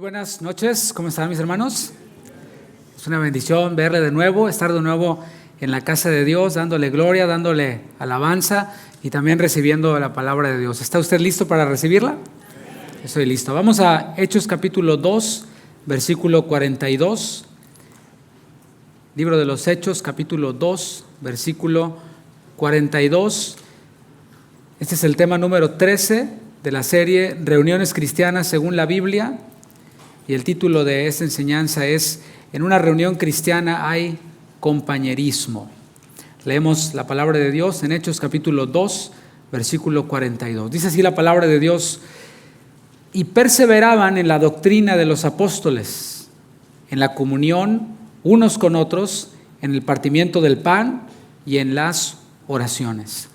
Buenas noches, ¿cómo están mis hermanos? Es una bendición verle de nuevo, estar de nuevo en la casa de Dios, dándole gloria, dándole alabanza y también recibiendo la palabra de Dios. ¿Está usted listo para recibirla? Estoy listo. Vamos a Hechos capítulo 2, versículo 42. Libro de los Hechos, capítulo 2, versículo 42. Este es el tema número 13 de la serie Reuniones Cristianas según la Biblia. Y el título de esta enseñanza es: en una reunión cristiana hay compañerismo. Leemos la palabra de Dios en Hechos capítulo 2, versículo 42. Dice así la palabra de Dios: y perseveraban en la doctrina de los apóstoles, en la comunión unos con otros, en el partimiento del pan y en las oraciones.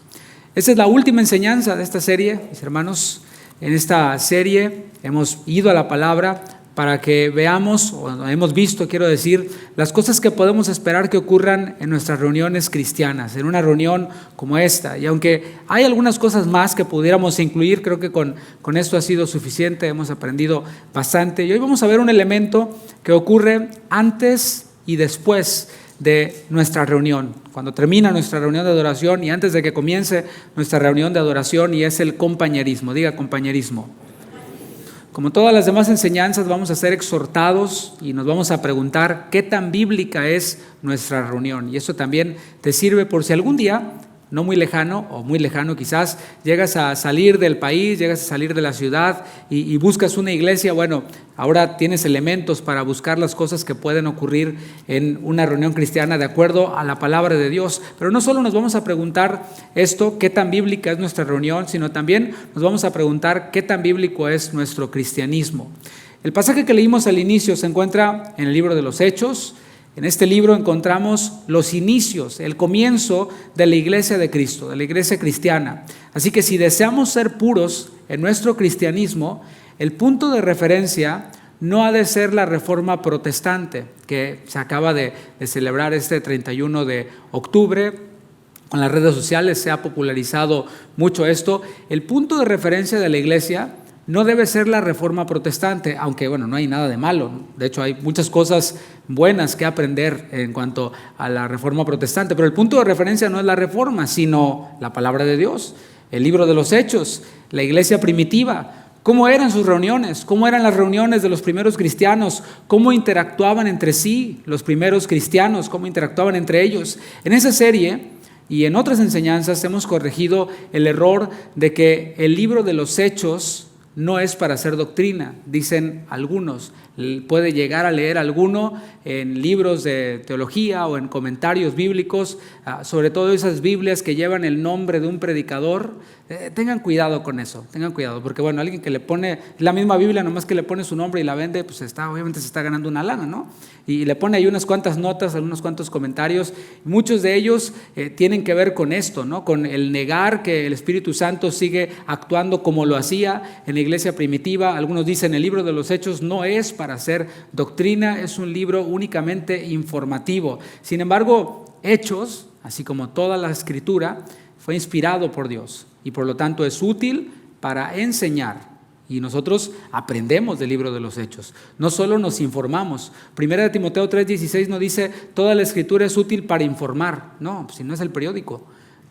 Esta es la última enseñanza de esta serie, mis hermanos. En esta serie hemos ido a la palabra para que veamos, o hemos visto, quiero decir, las cosas que podemos esperar que ocurran en nuestras reuniones cristianas, en una reunión como esta. Y aunque hay algunas cosas más que pudiéramos incluir, creo que con esto ha sido suficiente, hemos aprendido bastante. Y hoy vamos a ver un elemento que ocurre antes y después de nuestra reunión, cuando termina nuestra reunión de adoración y antes de que comience nuestra reunión de adoración, y es el compañerismo. Diga compañerismo. Como todas las demás enseñanzas, vamos a ser exhortados y nos vamos a preguntar qué tan bíblica es nuestra reunión. Y eso también te sirve por si algún día, no muy lejano o muy lejano quizás, llegas a salir del país, llegas a salir de la ciudad y buscas una iglesia. Bueno, ahora tienes elementos para buscar las cosas que pueden ocurrir en una reunión cristiana de acuerdo a la palabra de Dios. Pero no solo nos vamos a preguntar esto, qué tan bíblica es nuestra reunión, sino también nos vamos a preguntar qué tan bíblico es nuestro cristianismo. El pasaje que leímos al inicio se encuentra en el libro de los Hechos. En este libro encontramos los inicios, el comienzo de la iglesia de Cristo, de la iglesia cristiana. Así que si deseamos ser puros en nuestro cristianismo, el punto de referencia no ha de ser la Reforma Protestante, que se acaba de celebrar este 31 de octubre. Con las redes sociales se ha popularizado mucho esto. El punto de referencia de la iglesia no debe ser la Reforma Protestante, aunque bueno, no hay nada de malo. De hecho, hay muchas cosas buenas que aprender en cuanto a la Reforma Protestante, pero el punto de referencia no es la Reforma, sino la palabra de Dios, el libro de los Hechos, la iglesia primitiva. ¿Cómo eran sus reuniones? ¿Cómo eran las reuniones de los primeros cristianos? ¿Cómo interactuaban entre sí los primeros cristianos? ¿Cómo interactuaban entre ellos? En esa serie y en otras enseñanzas hemos corregido el error de que el libro de los Hechos no es para hacer doctrina, dicen algunos. Puede llegar a leer alguno en libros de teología o en comentarios bíblicos, sobre todo esas Biblias que llevan el nombre de un predicador. Tengan cuidado con eso, tengan cuidado, porque bueno, alguien que le pone la misma Biblia, nomás que le pone su nombre y la vende, pues obviamente se está ganando una lana, ¿no? Y le pone ahí unas cuantas notas, algunos cuantos comentarios. Muchos de ellos tienen que ver con esto, ¿no? Con el negar que el Espíritu Santo sigue actuando como lo hacía en la iglesia primitiva. Algunos dicen el libro de los Hechos no es para hacer doctrina, es un libro únicamente informativo. Sin embargo, Hechos, así como toda la Escritura, fue inspirado por Dios y por lo tanto es útil para enseñar. Y nosotros aprendemos del libro de los Hechos, no solo nos informamos. Primera de Timoteo 3:16 nos dice: toda la Escritura es útil para informar. No, si no es el periódico.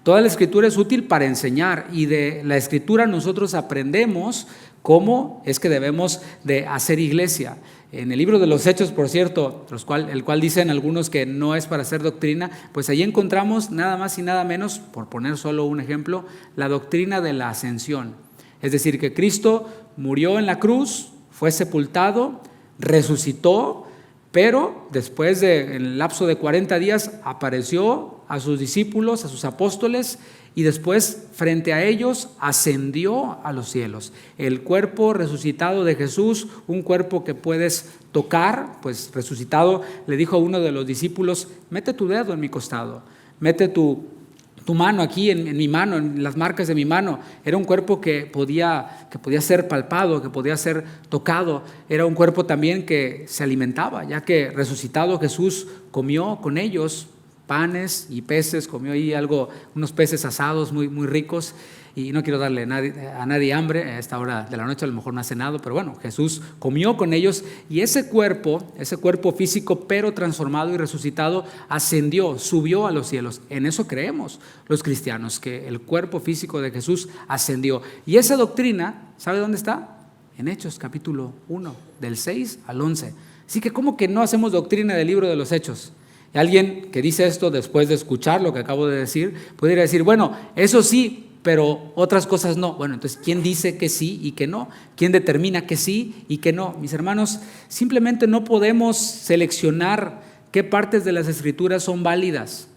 Toda la Escritura es útil para enseñar, y de la Escritura nosotros aprendemos cómo es que debemos de hacer iglesia. En el libro de los Hechos, por cierto, el cual dicen algunos que no es para hacer doctrina, pues ahí encontramos nada más y nada menos, por poner solo un ejemplo, la doctrina de la ascensión. Es decir, que Cristo murió en la cruz, fue sepultado, resucitó, pero después en el lapso de 40 días apareció a sus discípulos, a sus apóstoles, y después frente a ellos ascendió a los cielos. El cuerpo resucitado de Jesús, un cuerpo que puedes tocar, pues resucitado, le dijo a uno de los discípulos: mete tu dedo en mi costado, mete tu mano aquí en mi mano, en las marcas de mi mano. Era un cuerpo que podía ser palpado, que podía ser tocado. Era un cuerpo también que se alimentaba, ya que resucitado Jesús comió con ellos panes y peces, comió ahí unos peces asados muy, muy ricos. y no quiero darle a nadie hambre a esta hora de la noche, a lo mejor no ha cenado, pero bueno, Jesús comió con ellos y ese cuerpo físico pero transformado y resucitado ascendió, subió a los cielos. En eso creemos los cristianos, que el cuerpo físico de Jesús ascendió. Y esa doctrina, ¿sabe dónde está? En Hechos capítulo 1, del 6 al 11. Así que ¿cómo que no hacemos doctrina del libro de los Hechos? Y alguien que dice esto después de escuchar lo que acabo de decir, podría decir, bueno, eso sí, pero otras cosas no. Bueno, entonces, ¿quién dice que sí y que no? ¿Quién determina que sí y que no? Mis hermanos, simplemente no podemos seleccionar qué partes de las Escrituras son válidas.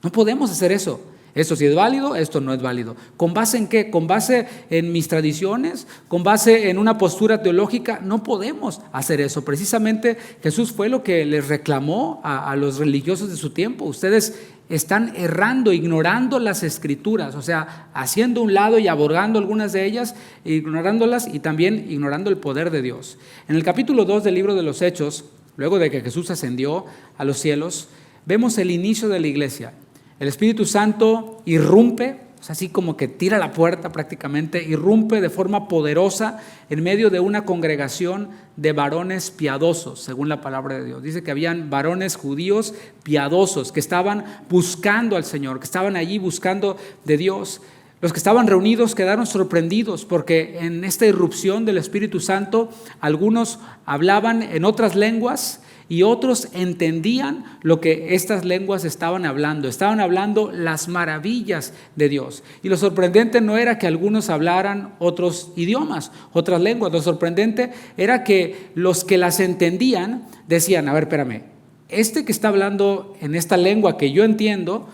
No podemos hacer eso. Esto sí es válido, esto no es válido. ¿Con base en qué? ¿Con base en mis tradiciones? ¿Con base en una postura teológica? No podemos hacer eso. Precisamente Jesús fue lo que les reclamó a los religiosos de su tiempo. Ustedes están errando, ignorando las Escrituras, o sea, haciendo un lado y aborgando algunas de ellas, ignorándolas y también ignorando el poder de Dios. En el capítulo 2 del libro de los Hechos, luego de que Jesús ascendió a los cielos, vemos el inicio de la iglesia. El Espíritu Santo irrumpe, o sea, así como que tira la puerta prácticamente, irrumpe de forma poderosa en medio de una congregación de varones piadosos, según la palabra de Dios. Dice que habían varones judíos piadosos que estaban buscando al Señor, que estaban allí buscando de Dios. Los que estaban reunidos quedaron sorprendidos porque en esta irrupción del Espíritu Santo algunos hablaban en otras lenguas y otros entendían lo que estas lenguas estaban hablando las maravillas de Dios. Y lo sorprendente no era que algunos hablaran otros idiomas, otras lenguas. Lo sorprendente era que los que las entendían decían, a ver, espérame, este que está hablando en esta lengua que yo entiendo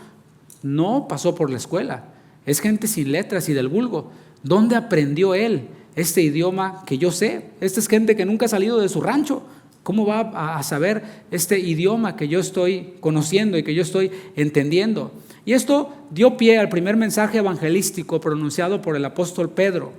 no pasó por la escuela, es gente sin letras y del vulgo. ¿Dónde aprendió él este idioma que yo sé? Esta es gente que nunca ha salido de su rancho. ¿Cómo va a saber este idioma que yo estoy conociendo y que yo estoy entendiendo? Y esto dio pie al primer mensaje evangelístico pronunciado por el apóstol Pedro.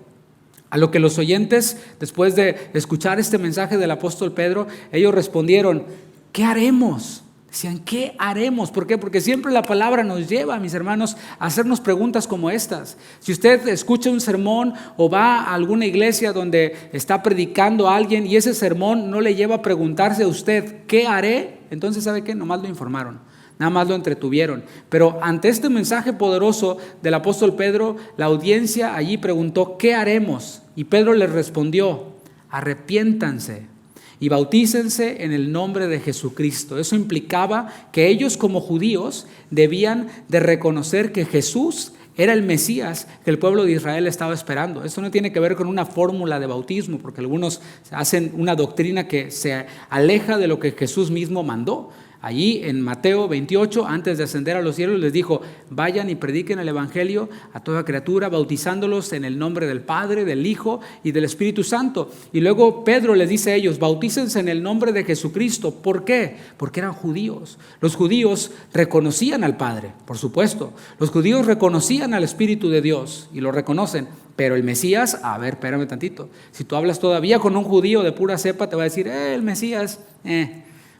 A lo que los oyentes, después de escuchar este mensaje del apóstol Pedro, ellos respondieron, ¿qué haremos? Decían, ¿qué haremos? ¿Por qué? Porque siempre la palabra nos lleva, mis hermanos, a hacernos preguntas como estas. Si usted escucha un sermón o va a alguna iglesia donde está predicando a alguien y ese sermón no le lleva a preguntarse a usted, ¿qué haré? Entonces, ¿sabe qué? Nomás lo informaron, nada más lo entretuvieron. Pero ante este mensaje poderoso del apóstol Pedro, la audiencia allí preguntó, ¿qué haremos? Y Pedro les respondió, arrepiéntanse y bautícense en el nombre de Jesucristo. Eso implicaba que ellos como judíos debían de reconocer que Jesús era el Mesías que el pueblo de Israel estaba esperando. Esto no tiene que ver con una fórmula de bautismo, porque algunos hacen una doctrina que se aleja de lo que Jesús mismo mandó. Allí en Mateo 28, antes de ascender a los cielos, les dijo, vayan y prediquen el evangelio a toda criatura, bautizándolos en el nombre del Padre, del Hijo y del Espíritu Santo. Y luego Pedro les dice a ellos, bautícense en el nombre de Jesucristo. ¿Por qué? Porque eran judíos. Los judíos reconocían al Padre, por supuesto. Los judíos reconocían al Espíritu de Dios y lo reconocen. Pero el Mesías, a ver, espérame tantito. Si tú hablas todavía con un judío de pura cepa, te va a decir, el Mesías,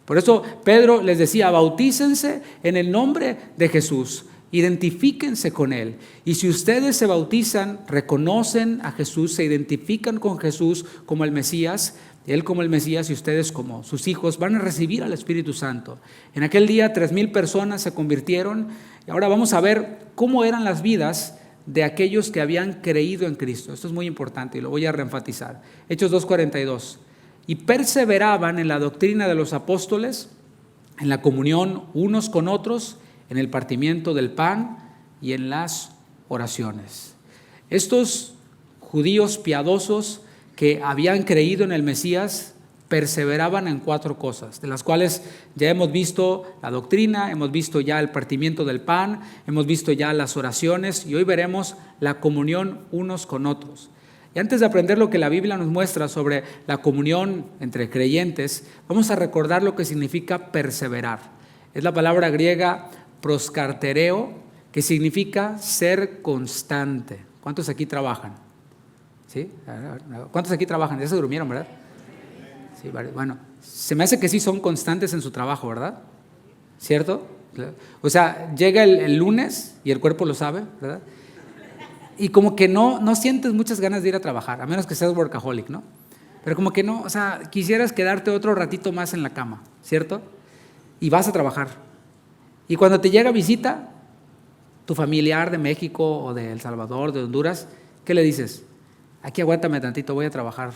Por eso Pedro les decía, bautícense en el nombre de Jesús, identifíquense con Él. Y si ustedes se bautizan, reconocen a Jesús, se identifican con Jesús como el Mesías, Él como el Mesías y ustedes como sus hijos, van a recibir al Espíritu Santo. En aquel día 3,000 personas se convirtieron y ahora vamos a ver cómo eran las vidas de aquellos que habían creído en Cristo. Esto es muy importante y lo voy a reenfatizar. Hechos 2:42. Y perseveraban en la doctrina de los apóstoles, en la comunión unos con otros, en el partimiento del pan y en las oraciones. Estos judíos piadosos que habían creído en el Mesías perseveraban en 4 cosas, de las cuales ya hemos visto la doctrina, hemos visto ya el partimiento del pan, hemos visto ya las oraciones y hoy veremos la comunión unos con otros. Y antes de aprender lo que la Biblia nos muestra sobre la comunión entre creyentes, vamos a recordar lo que significa perseverar. Es la palabra griega proskartereo, que significa ser constante. ¿Cuántos aquí trabajan? ¿Sí? ¿Cuántos aquí trabajan? Ya se durmieron, ¿verdad? Sí, bueno, se me hace que sí son constantes en su trabajo, ¿verdad? ¿Cierto? O sea, llega el lunes y el cuerpo lo sabe, ¿verdad? y como que no sientes muchas ganas de ir a trabajar, a menos que seas workaholic, ¿no? Pero como que no, o sea, quisieras quedarte otro ratito más en la cama, ¿cierto? Y vas a trabajar. Y cuando te llega visita, tu familiar de México o de El Salvador, de Honduras, ¿qué le dices? Aquí aguántame tantito, voy a trabajar,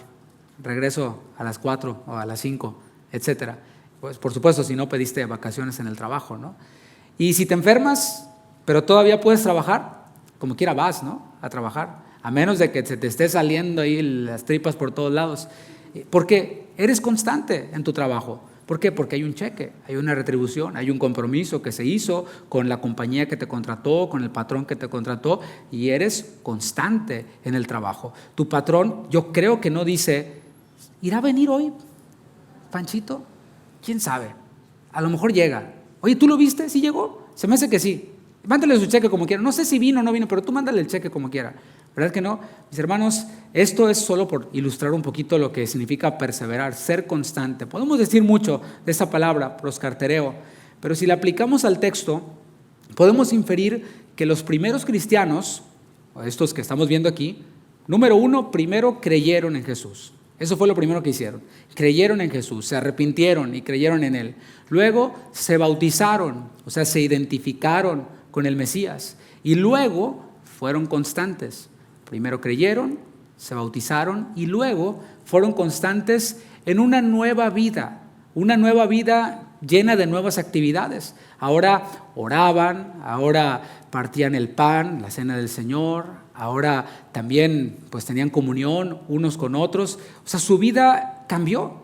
regreso a las 4 o a las 5, etcétera. Pues por supuesto, si no pediste vacaciones en el trabajo, ¿no? Y si te enfermas, pero todavía puedes trabajar, como quiera vas, ¿no? A trabajar, a menos de que se te esté saliendo ahí las tripas por todos lados. Porque eres constante en tu trabajo. ¿Por qué? Porque hay un cheque, hay una retribución, hay un compromiso que se hizo con la compañía que te contrató, con el patrón que te contrató, y eres constante en el trabajo. Tu patrón, yo creo que no dice, ¿irá a venir hoy, Panchito? ¿Quién sabe? A lo mejor llega. Oye, ¿tú lo viste? ¿Sí llegó? Se me hace que sí. Mándale su cheque como quiera. No sé si vino o no vino, pero tú mándale el cheque como quiera. ¿Verdad que no? Mis hermanos, esto es solo por ilustrar un poquito lo que significa perseverar, ser constante. Podemos decir mucho de esa palabra, proscartereo, pero si la aplicamos al texto, podemos inferir que los primeros cristianos, o estos que estamos viendo aquí, número uno, primero creyeron en Jesús. Eso fue lo primero que hicieron. Creyeron en Jesús, se arrepintieron y creyeron en Él. Luego se bautizaron, o sea, se identificaron con el Mesías. Y luego fueron constantes. Primero creyeron, se bautizaron y luego fueron constantes en una nueva vida llena de nuevas actividades. Ahora oraban, ahora partían el pan, la cena del Señor, ahora también pues tenían comunión unos con otros. O sea, su vida cambió.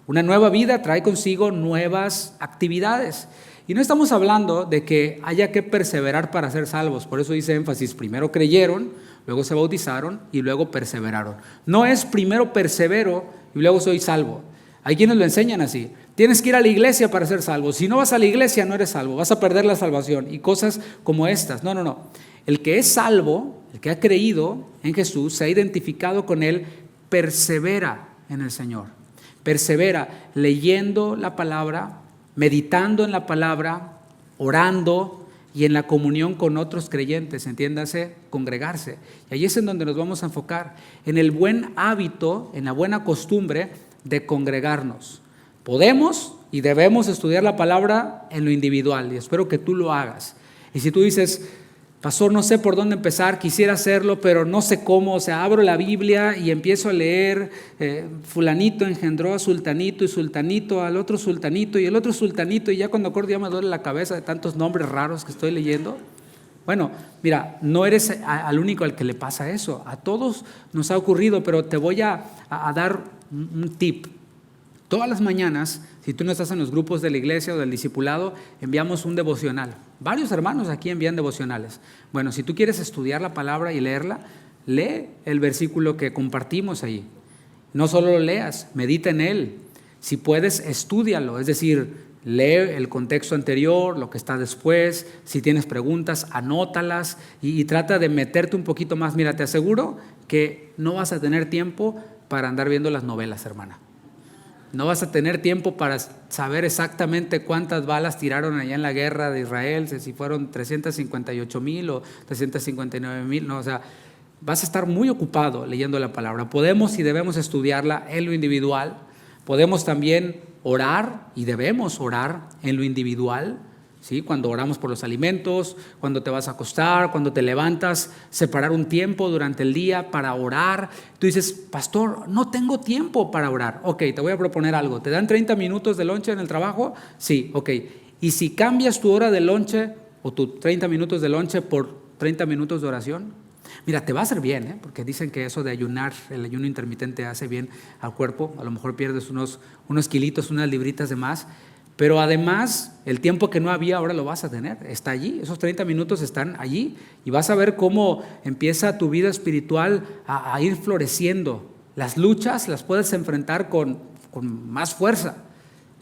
Una nueva vida trae consigo nuevas actividades. Y no estamos hablando de que haya que perseverar para ser salvos. Por eso dice énfasis, primero creyeron, luego se bautizaron y luego perseveraron. No es primero persevero y luego soy salvo. Hay quienes lo enseñan así. Tienes que ir a la iglesia para ser salvo. Si no vas a la iglesia no eres salvo, vas a perder la salvación y cosas como estas. No. El que es salvo, el que ha creído en Jesús, se ha identificado con Él, persevera en el Señor. Persevera leyendo la palabra, meditando en la palabra, orando y en la comunión con otros creyentes, entiéndase, congregarse. Y ahí es en donde nos vamos a enfocar, en el buen hábito, en la buena costumbre de congregarnos. Podemos y debemos estudiar la palabra en lo individual y espero que tú lo hagas. Y si tú dices, pastor, no sé por dónde empezar, quisiera hacerlo, pero no sé cómo, o sea, abro la Biblia y empiezo a leer, fulanito engendró a sultanito y sultanito al otro sultanito y el otro sultanito, y ya cuando acuerdo ya me duele la cabeza de tantos nombres raros que estoy leyendo. Bueno, mira, no eres al único al que le pasa eso, a todos nos ha ocurrido, pero te voy a dar un tip. Todas las mañanas, si tú no estás en los grupos de la iglesia o del discipulado, enviamos un devocional. Varios hermanos aquí envían devocionales. Bueno, si tú quieres estudiar la palabra y leerla, lee el versículo que compartimos ahí. No solo lo leas, medita en él. Si puedes, estúdialo, es decir, lee el contexto anterior, lo que está después. Si tienes preguntas, anótalas y trata de meterte un poquito más. Mira, te aseguro que no vas a tener tiempo para andar viendo las novelas, hermana. No vas a tener tiempo para saber exactamente cuántas balas tiraron allá en la guerra de Israel, si fueron 358,000 o 359,000. No, o sea, vas a estar muy ocupado leyendo la palabra. Podemos y debemos estudiarla en lo individual. Podemos también orar y debemos orar en lo individual. ¿Sí? Cuando oramos por los alimentos, cuando te vas a acostar, cuando te levantas, separar un tiempo durante el día para orar. Tú dices, pastor, no tengo tiempo para orar. Ok, te voy a proponer algo. ¿Te dan 30 minutos de lonche en el trabajo? Sí, ok. Y si cambias tu hora de lonche o tus 30 minutos de lonche por 30 minutos de oración, mira, te va a hacer bien, porque dicen que eso de ayunar, el ayuno intermitente hace bien al cuerpo. A lo mejor pierdes unos kilitos, unas libritas de más. Pero además, el tiempo que no había ahora lo vas a tener, está allí, esos 30 minutos están allí y vas a ver cómo empieza tu vida espiritual a ir floreciendo. Las luchas las puedes enfrentar con más fuerza.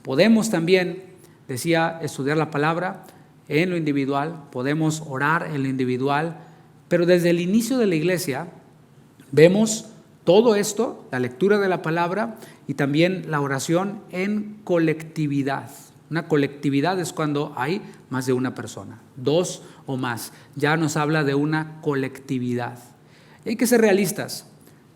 Podemos también, decía, estudiar la palabra en lo individual, podemos orar en lo individual, pero desde el inicio de la iglesia vemos todo esto, la lectura de la palabra y también la oración en colectividad. Una colectividad es cuando hay más de una persona, 2 o más. Ya nos habla de una colectividad. Y hay que ser realistas.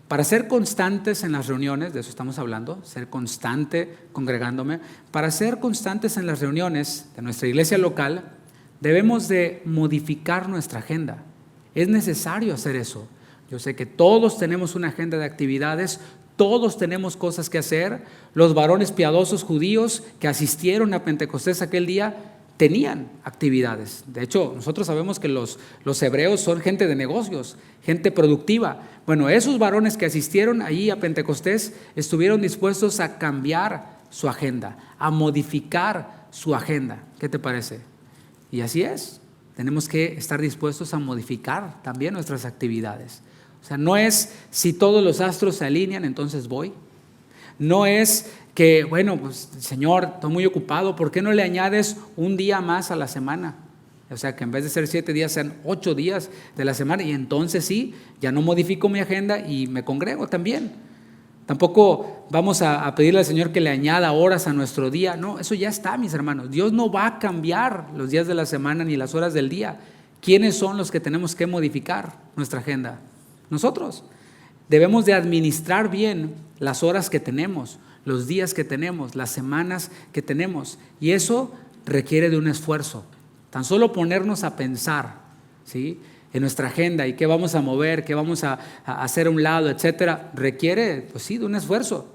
Para ser constantes en las reuniones, de eso estamos hablando, ser constante congregándome, para ser constantes en las reuniones de nuestra iglesia local, debemos de modificar nuestra agenda. Es necesario hacer eso. Yo sé que todos tenemos una agenda de actividades, todos tenemos cosas que hacer. Los varones piadosos judíos que asistieron a Pentecostés aquel día tenían actividades. De hecho, nosotros sabemos que los hebreos son gente de negocios, gente productiva. Bueno, esos varones que asistieron allí a Pentecostés estuvieron dispuestos a cambiar su agenda, a modificar su agenda. ¿Qué te parece? Y así es. Tenemos que estar dispuestos a modificar también nuestras actividades. O sea, no es si todos los astros se alinean, entonces voy. No es que, bueno, pues Señor, estoy muy ocupado, ¿por qué no le añades un día más a la semana? O sea, que en vez de ser 7 días, sean 8 días de la semana, y entonces sí, ya no modifico mi agenda y me congrego también. Tampoco vamos a pedirle al Señor que le añada horas a nuestro día. No, eso ya está, mis hermanos. Dios no va a cambiar los días de la semana ni las horas del día. ¿Quiénes son los que tenemos que modificar nuestra agenda? Nosotros. Debemos de administrar bien las horas que tenemos, los días que tenemos, las semanas que tenemos. Y eso requiere de un esfuerzo. Tan solo ponernos a pensar, ¿sí?, en nuestra agenda y qué vamos a mover, qué vamos a hacer a un lado, etcétera, requiere, pues sí, de un esfuerzo,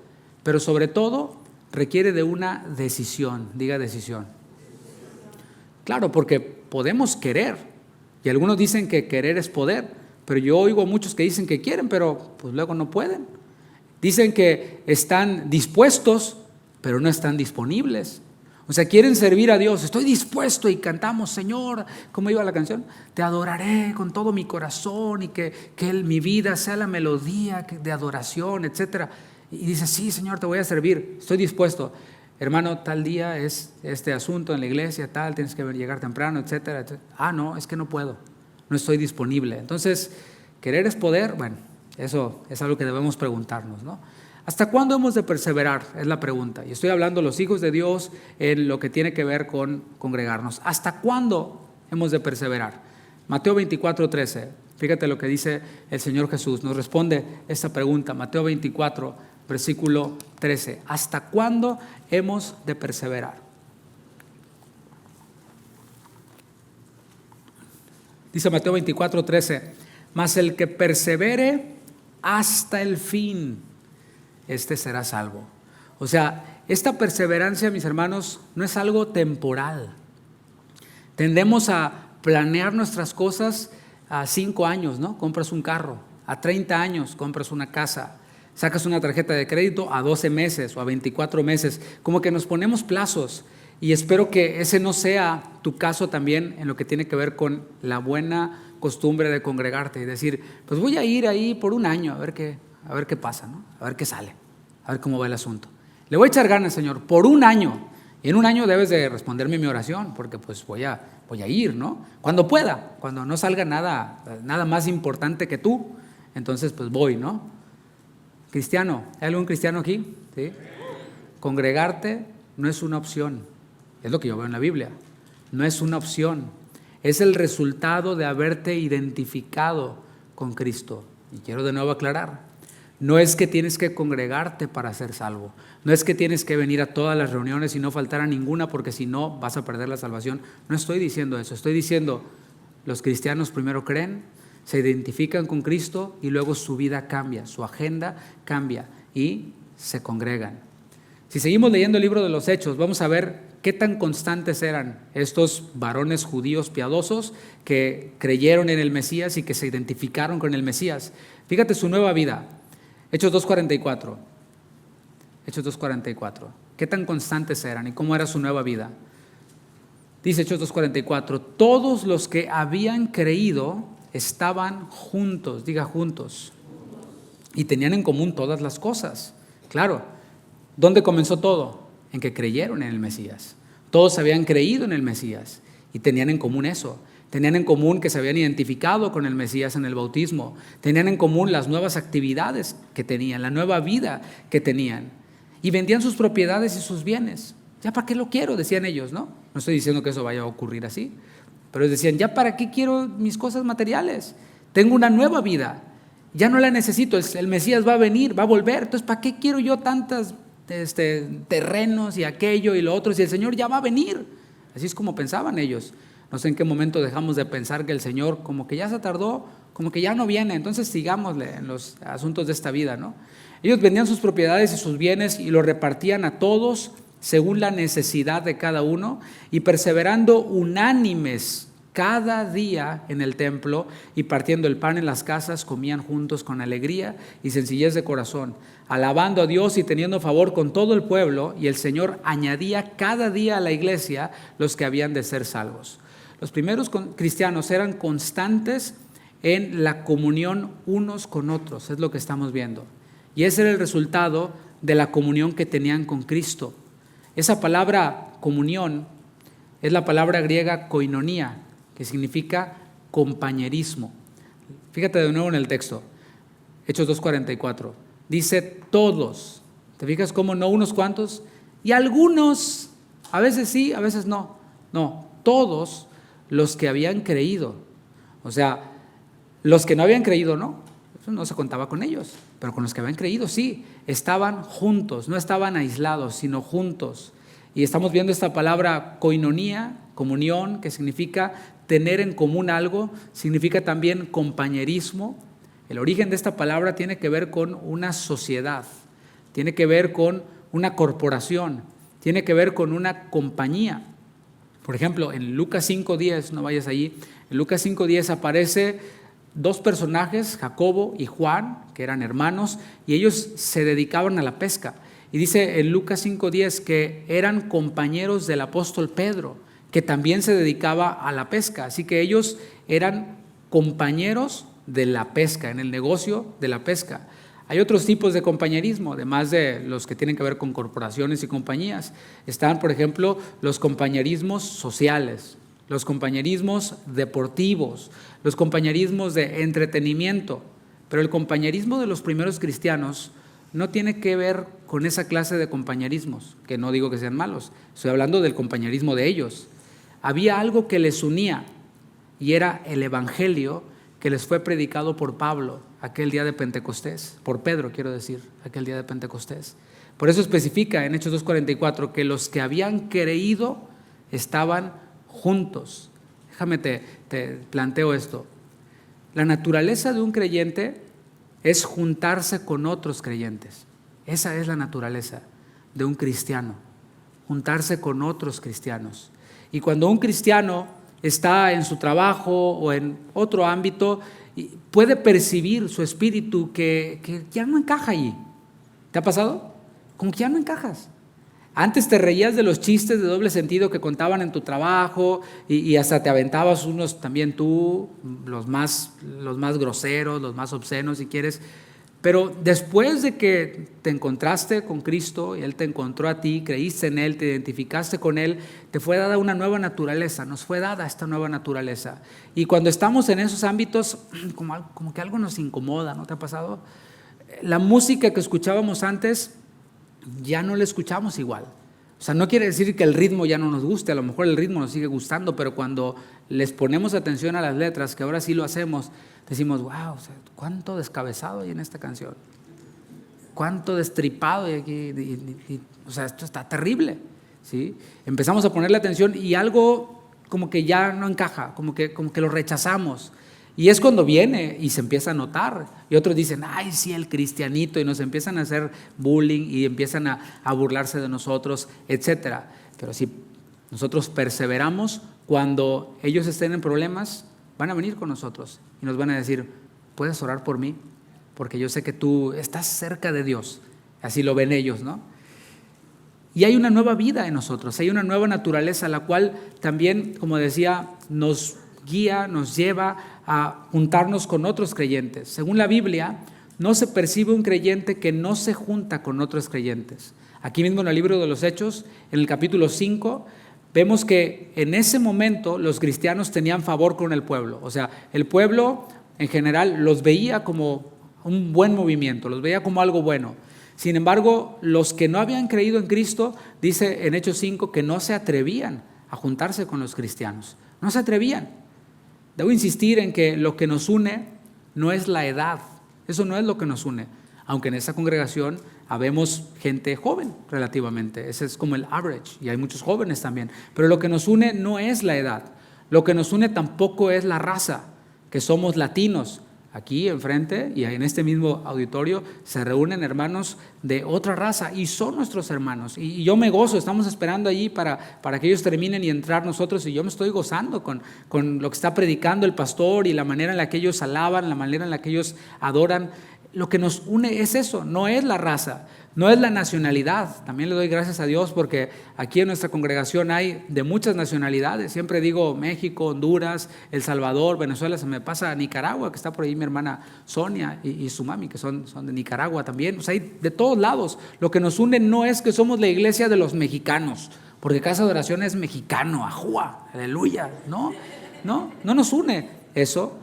pero sobre todo requiere de una decisión. Diga decisión. Claro, porque podemos querer, y algunos dicen que querer es poder, pero yo oigo a muchos que dicen que quieren, pero pues luego no pueden. Dicen que están dispuestos, pero no están disponibles. O sea, quieren servir a Dios. Estoy dispuesto, y cantamos, Señor, ¿cómo iba la canción? Te adoraré con todo mi corazón y que mi vida sea la melodía de adoración, etcétera. Y dice, sí, Señor, te voy a servir, estoy dispuesto. Hermano, tal día es este asunto en la iglesia, tal, tienes que llegar temprano, etcétera, etcétera. Ah, no, es que no puedo, no estoy disponible. Entonces, querer es poder. Bueno, eso es algo que debemos preguntarnos, ¿no? ¿Hasta cuándo hemos de perseverar? Es la pregunta. Y estoy hablando los hijos de Dios en lo que tiene que ver con congregarnos. ¿Hasta cuándo hemos de perseverar? Mateo 24:13. Fíjate lo que dice el Señor Jesús. Nos responde esta pregunta. Mateo 24, versículo 13. ¿Hasta cuándo hemos de perseverar? Dice Mateo 24:13. Mas el que persevere hasta el fin, este será salvo. O sea, esta perseverancia, mis hermanos, no es algo temporal. Tendemos a planear nuestras cosas a 5 años, ¿no? Compras un carro. A 30 años compras una casa. Sacas una tarjeta de crédito a 12 meses o a 24 meses. Como que nos ponemos plazos. Y espero que ese no sea tu caso también en lo que tiene que ver con la buena costumbre de congregarte y decir, pues voy a ir ahí por un año a ver qué pasa, ¿no? A ver qué sale, a ver cómo va el asunto. Le voy a echar ganas, Señor, por un año. Y en un año debes de responderme mi oración, porque pues voy a ir, ¿no? Cuando pueda, cuando no salga nada más importante que tú, entonces pues voy, ¿no? Cristiano, ¿hay algún cristiano aquí? ¿Sí? Congregarte no es una opción, es lo que yo veo en la Biblia. No es una opción, es el resultado de haberte identificado con Cristo. Y quiero de nuevo aclarar, no es que tienes que congregarte para ser salvo, no es que tienes que venir a todas las reuniones y no faltar a ninguna porque si no vas a perder la salvación. No estoy diciendo eso, estoy diciendo los cristianos primero creen, se identifican con Cristo y luego su vida cambia, su agenda cambia y se congregan. Si seguimos leyendo el libro de los Hechos, vamos a ver qué tan constantes eran estos varones judíos piadosos que creyeron en el Mesías y que se identificaron con el Mesías. Fíjate su nueva vida. Hechos 2:44. Hechos 2:44. ¿Qué tan constantes eran y cómo era su nueva vida? Dice Hechos 2:44. Todos los que habían creído estaban juntos, diga juntos, y tenían en común todas las cosas. Claro, ¿dónde comenzó todo? En que creyeron en el Mesías. Todos habían creído en el Mesías y tenían en común eso. Tenían en común que se habían identificado con el Mesías en el bautismo. Tenían en común las nuevas actividades que tenían, la nueva vida que tenían. Y vendían sus propiedades y sus bienes. ¿Ya para qué lo quiero?, decían ellos, ¿no? No estoy diciendo que eso vaya a ocurrir así. Pero decían, ¿ya para qué quiero mis cosas materiales? Tengo una nueva vida. ya no la necesito, el Mesías va a venir, va a volver, entonces ¿para qué quiero yo tantos terrenos y aquello y lo otro si el Señor ya va a venir? Así es como pensaban ellos. No sé en qué momento dejamos de pensar que el Señor como que ya se tardó, como que ya no viene, entonces sigámosle en los asuntos de esta vida, ¿no? Ellos vendían sus propiedades y sus bienes y los repartían a todos según la necesidad de cada uno, y perseverando unánimes cada día en el templo y partiendo el pan en las casas, comían juntos con alegría y sencillez de corazón, alabando a Dios y teniendo favor con todo el pueblo, y el Señor añadía cada día a la iglesia los que habían de ser salvos. Los primeros cristianos eran constantes en la comunión unos con otros, es lo que estamos viendo. Y ese era el resultado de la comunión que tenían con Cristo. Esa palabra comunión es la palabra griega koinonía, que significa compañerismo. Fíjate de nuevo en el texto, Hechos 2:44. Dice todos. ¿Te fijas cómo no unos cuantos? Y algunos, a veces sí, a veces no. No, todos los que habían creído. O sea, los que no habían creído no, eso no se contaba con ellos, pero con los que habían creído sí, estaban juntos, no estaban aislados, sino juntos. Y estamos viendo esta palabra koinonía, comunión, que significa tener en común algo, significa también compañerismo. El origen de esta palabra tiene que ver con una sociedad, tiene que ver con una corporación, tiene que ver con una compañía. Por ejemplo, en Lucas 5:10, no vayas allí, en Lucas 5:10 aparece dos personajes, Jacobo y Juan, que eran hermanos, y ellos se dedicaban a la pesca. Y dice en Lucas 5:10 que eran compañeros del apóstol Pedro, que también se dedicaba a la pesca. Así que ellos eran compañeros de la pesca, en el negocio de la pesca. Hay otros tipos de compañerismo, además de los que tienen que ver con corporaciones y compañías. Están, por ejemplo, los compañerismos sociales, los compañerismos deportivos, los compañerismos de entretenimiento. Pero el compañerismo de los primeros cristianos no tiene que ver con esa clase de compañerismos, que no digo que sean malos, estoy hablando del compañerismo de ellos. Había algo que les unía y era el evangelio que les fue predicado por Pablo aquel día de Pentecostés, por Pedro quiero decir, aquel día de Pentecostés. Por eso especifica en Hechos 2:44 que los que habían creído estaban juntos. Déjame te planteo esto. La naturaleza de un creyente es juntarse con otros creyentes. Esa es la naturaleza de un cristiano, juntarse con otros cristianos. Y cuando un cristiano está en su trabajo o en otro ámbito, puede percibir su espíritu que ya no encaja allí. ¿Te ha pasado? Como que ya no encajas. Antes te reías de los chistes de doble sentido que contaban en tu trabajo y hasta te aventabas unos también tú, los más groseros, los más obscenos si quieres. Pero después de que te encontraste con Cristo y Él te encontró a ti, creíste en Él, te identificaste con Él, te fue dada una nueva naturaleza, nos fue dada esta nueva naturaleza. Y cuando estamos en esos ámbitos, como que algo nos incomoda, ¿no te ha pasado? La música que escuchábamos antes, ya no la escuchamos igual. O sea, no quiere decir que el ritmo ya no nos guste, a lo mejor el ritmo nos sigue gustando, pero cuando les ponemos atención a las letras, que ahora sí lo hacemos, decimos, wow, o sea, cuánto descabezado hay en esta canción, cuánto destripado hay aquí, o sea, esto está terrible, ¿sí? Empezamos a ponerle atención y algo como que ya no encaja, como que lo rechazamos. Y es cuando viene y se empieza a notar. Y otros dicen, ay, sí, el cristianito. Y nos empiezan a hacer bullying y empiezan a burlarse de nosotros, etc. Pero si nosotros perseveramos, cuando ellos estén en problemas, van a venir con nosotros y nos van a decir, ¿puedes orar por mí? Porque yo sé que tú estás cerca de Dios. Así lo ven ellos, ¿no? Y hay una nueva vida en nosotros, hay una nueva naturaleza, la cual también, como decía, nos guía, nos lleva a juntarnos con otros creyentes. Según la Biblia, no se percibe un creyente que no se junta con otros creyentes. Aquí mismo en el libro de los Hechos, en el capítulo 5, vemos que en ese momento los cristianos tenían favor con el pueblo. O sea, el pueblo en general los veía como un buen movimiento, los veía como algo bueno. Sin embargo, los que no habían creído en Cristo, dice en Hechos 5, que no se atrevían a juntarse con los cristianos. No se atrevían. Debo insistir en que lo que nos une no es la edad, Eso no es lo que nos une. Aunque en esta congregación habemos gente joven relativamente. Ese es como el average. Y hay muchos jóvenes también. Pero lo que nos une no es la edad. Lo que nos une tampoco es la raza, que somos latinos. Aquí enfrente y en este mismo auditorio se reúnen hermanos de otra raza y son nuestros hermanos. Y yo me gozo, estamos esperando allí para que ellos terminen y entrar nosotros, y yo me estoy gozando con lo que está predicando el pastor y la manera en la que ellos alaban, la manera en la que ellos adoran. Lo que nos une es eso, no es la raza, no es la nacionalidad. También le doy gracias a Dios porque aquí en nuestra congregación hay de muchas nacionalidades. Siempre digo México, Honduras, El Salvador, Venezuela, se me pasa Nicaragua, que está por ahí mi hermana Sonia y su mami, que son de Nicaragua también. O sea, hay de todos lados. Lo que nos une no es que somos la iglesia de los mexicanos, porque Casa de Oración es mexicano, ajúa, aleluya. No nos une eso.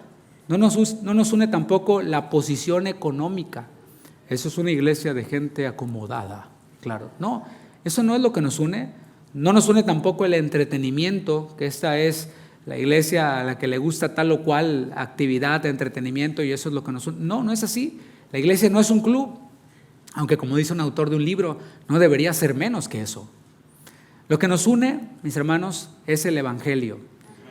No nos une tampoco la posición económica. Eso es una iglesia de gente acomodada, claro. No, eso no es lo que nos une. No nos une tampoco el entretenimiento, que esta es la iglesia a la que le gusta tal o cual actividad de entretenimiento y eso es lo que nos une. No es así. La iglesia no es un club, aunque como dice un autor de un libro, no debería ser menos que eso. Lo que nos une, mis hermanos, es el evangelio.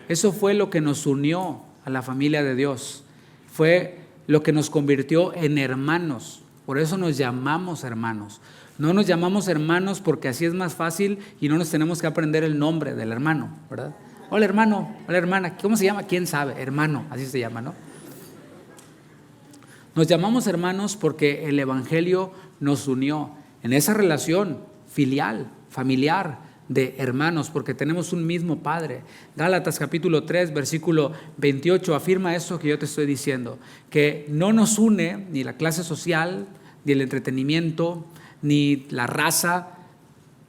Eso fue lo que nos unió a la familia de Dios. Fue lo que nos convirtió en hermanos. Por eso nos llamamos hermanos. No nos llamamos hermanos porque así es más fácil y no nos tenemos que aprender el nombre del hermano, ¿verdad? Hola hermano, hola hermana, ¿cómo se llama? ¿Quién sabe? Hermano, así se llama, ¿no? Nos llamamos hermanos porque el evangelio nos unió en esa relación filial, familiar, de hermanos, porque tenemos un mismo Padre. Gálatas capítulo 3, versículo 28 afirma eso que yo te estoy diciendo, que no nos une ni la clase social, ni el entretenimiento, ni la raza.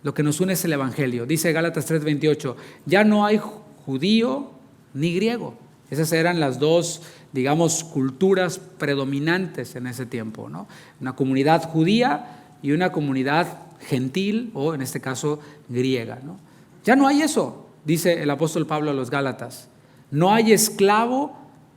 Lo que nos une es el evangelio. Dice Gálatas 3, 28, ya no hay judío ni griego. Esas eran las dos, digamos, culturas predominantes en ese tiempo, ¿no? Una comunidad judía y una comunidad gentil, o en este caso griega, ¿no? Ya no hay eso, dice el apóstol Pablo a los Gálatas. No hay esclavo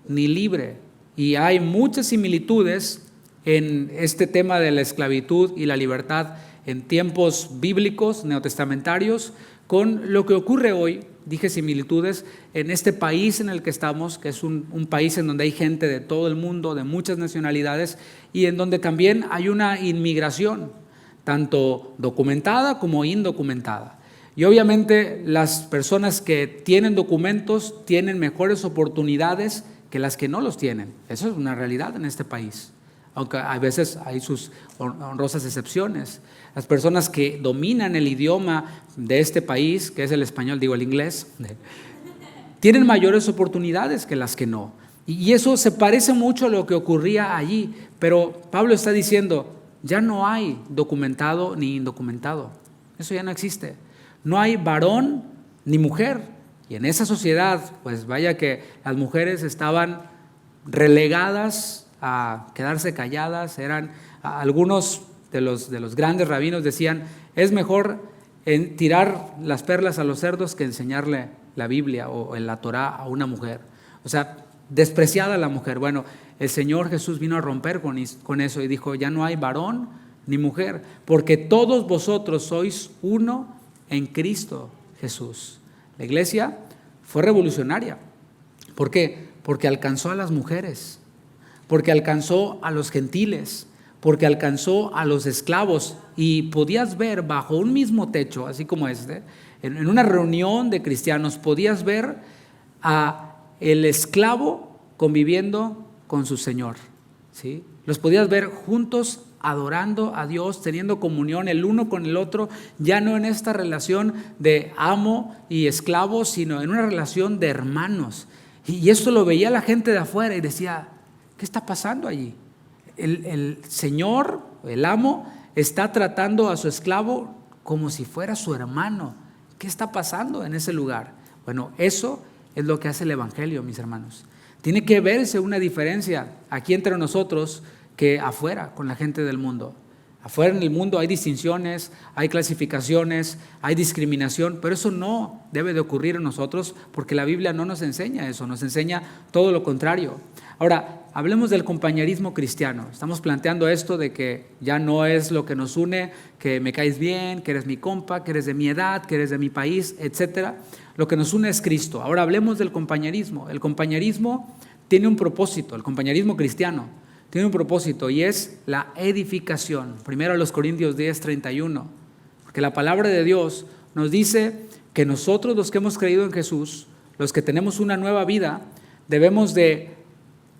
ni libre. Y hay muchas similitudes en este tema de la esclavitud y la libertad en tiempos bíblicos, neotestamentarios, con lo que ocurre hoy. Dije similitudes en este país en el que estamos, que es un país en donde hay gente de todo el mundo, de muchas nacionalidades, y en donde también hay una inmigración, tanto documentada como indocumentada. Y obviamente las personas que tienen documentos tienen mejores oportunidades que las que no los tienen. Eso es una realidad en este país, aunque a veces hay sus honrosas excepciones. Las personas que dominan el idioma de este país, que es el español, digo el inglés, tienen mayores oportunidades que las que no. Y eso se parece mucho a lo que ocurría allí, pero Pablo está diciendo, ya no hay documentado ni indocumentado. Eso ya no existe. No hay varón ni mujer. Y en esa sociedad, pues vaya que las mujeres estaban relegadas a quedarse calladas. Algunos de los grandes rabinos decían, es mejor tirar las perlas a los cerdos que enseñarle la Biblia o en la Torá a una mujer. O sea, despreciada la mujer. Bueno, el Señor Jesús vino a romper con eso y dijo, ya no hay varón ni mujer, porque todos vosotros sois uno en Cristo Jesús. La iglesia fue revolucionaria. ¿Por qué? Porque alcanzó a las mujeres, porque alcanzó a los gentiles, porque alcanzó a los esclavos, y podías ver bajo un mismo techo, así como en una reunión de cristianos, podías ver a el esclavo conviviendo con su Señor, ¿sí? Los podías ver juntos adorando a Dios, teniendo comunión el uno con el otro, ya no en esta relación de amo y esclavo, sino en una relación de hermanos. Y esto lo veía la gente de afuera y decía, ¿qué está pasando allí? El Señor, el amo, está tratando a su esclavo como si fuera su hermano. ¿Qué está pasando en ese lugar? Bueno, eso es lo que hace el evangelio, mis hermanos. Tiene que verse una diferencia aquí entre nosotros que afuera con la gente del mundo. Afuera en el mundo hay distinciones, hay clasificaciones, hay discriminación, pero eso no debe de ocurrir en nosotros porque la Biblia no nos enseña eso, nos enseña todo lo contrario. Ahora, hablemos del compañerismo cristiano. Estamos planteando esto de que ya no es lo que nos une, que me caes bien, que eres mi compa, que eres de mi edad, que eres de mi país, etc. Lo que nos une es Cristo. Ahora hablemos del compañerismo. El compañerismo tiene un propósito, el compañerismo cristiano tiene un propósito y es la edificación. Primero a los Corintios 10:31, porque la palabra de Dios nos dice que nosotros los que hemos creído en Jesús, los que tenemos una nueva vida, debemos de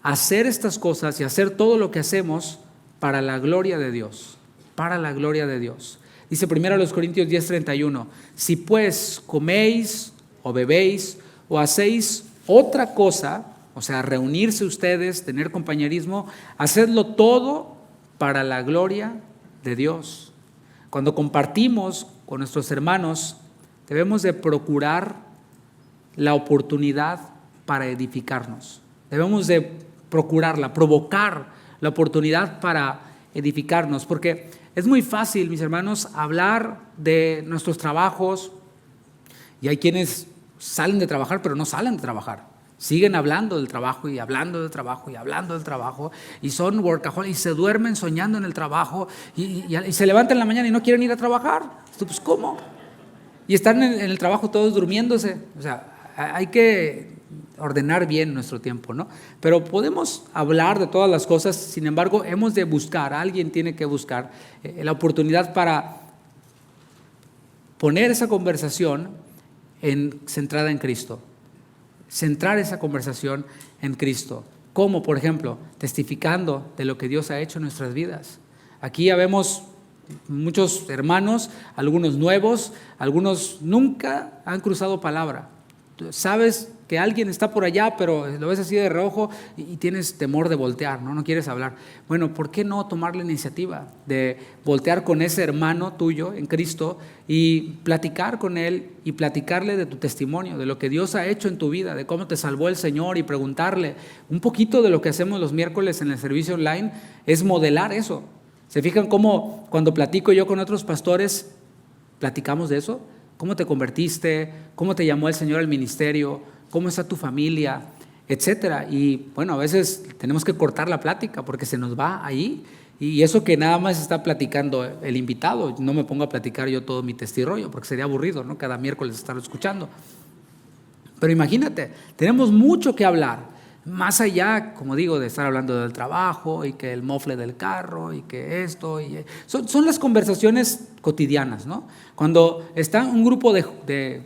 hacer estas cosas y hacer todo lo que hacemos para la gloria de Dios, para la gloria de Dios. Dice primero a los Corintios 10:31, si pues coméis o bebéis o hacéis otra cosa, o sea, reunirse ustedes, tener compañerismo, hacedlo todo para la gloria de Dios. Cuando compartimos con nuestros hermanos, debemos de procurar la oportunidad para edificarnos. Debemos de procurarla, provocar la oportunidad para edificarnos, porque es muy fácil, mis hermanos, hablar de nuestros trabajos, y hay quienes salen de trabajar, pero no salen de trabajar. Siguen hablando del trabajo y hablando del trabajo y hablando del trabajo y son workaholics y se duermen soñando en el trabajo y se levantan en la mañana y no quieren ir a trabajar. Pues ¿cómo? Y están en el trabajo todos durmiéndose. O sea, hay que ordenar bien nuestro tiempo, ¿no? Pero podemos hablar de todas las cosas, sin embargo, hemos de buscar, alguien tiene que buscar la oportunidad para poner esa conversación centrada en Cristo. Centrar esa conversación en Cristo. ¿Cómo? Por ejemplo, testificando de lo que Dios ha hecho en nuestras vidas. Aquí ya vemos muchos hermanos, algunos nuevos, algunos nunca han cruzado palabra. Tú sabes que alguien está por allá, pero lo ves así de reojo y tienes temor de voltear, ¿no? Quieres hablar. Bueno, ¿por qué no tomar la iniciativa de voltear con ese hermano tuyo en Cristo y platicar con él y platicarle de tu testimonio, de lo que Dios ha hecho en tu vida, de cómo te salvó el Señor y preguntarle? Un poquito de lo que hacemos los miércoles en el servicio online es modelar eso. ¿Se fijan cómo cuando platico yo con otros pastores platicamos de eso? ¿Cómo te convertiste? ¿Cómo te llamó el Señor al ministerio? ¿Cómo está tu familia? Etcétera. Y bueno, a veces tenemos que cortar la plática porque se nos va ahí. Y eso que nada más está platicando el invitado. No me pongo a platicar yo todo mi testirollo porque sería aburrido, ¿no? Cada miércoles estarlo escuchando. Pero imagínate, tenemos mucho que hablar. Más allá, como digo, de estar hablando del trabajo y que el mofle del carro y que esto. Son las conversaciones cotidianas, ¿no? Cuando está un grupo de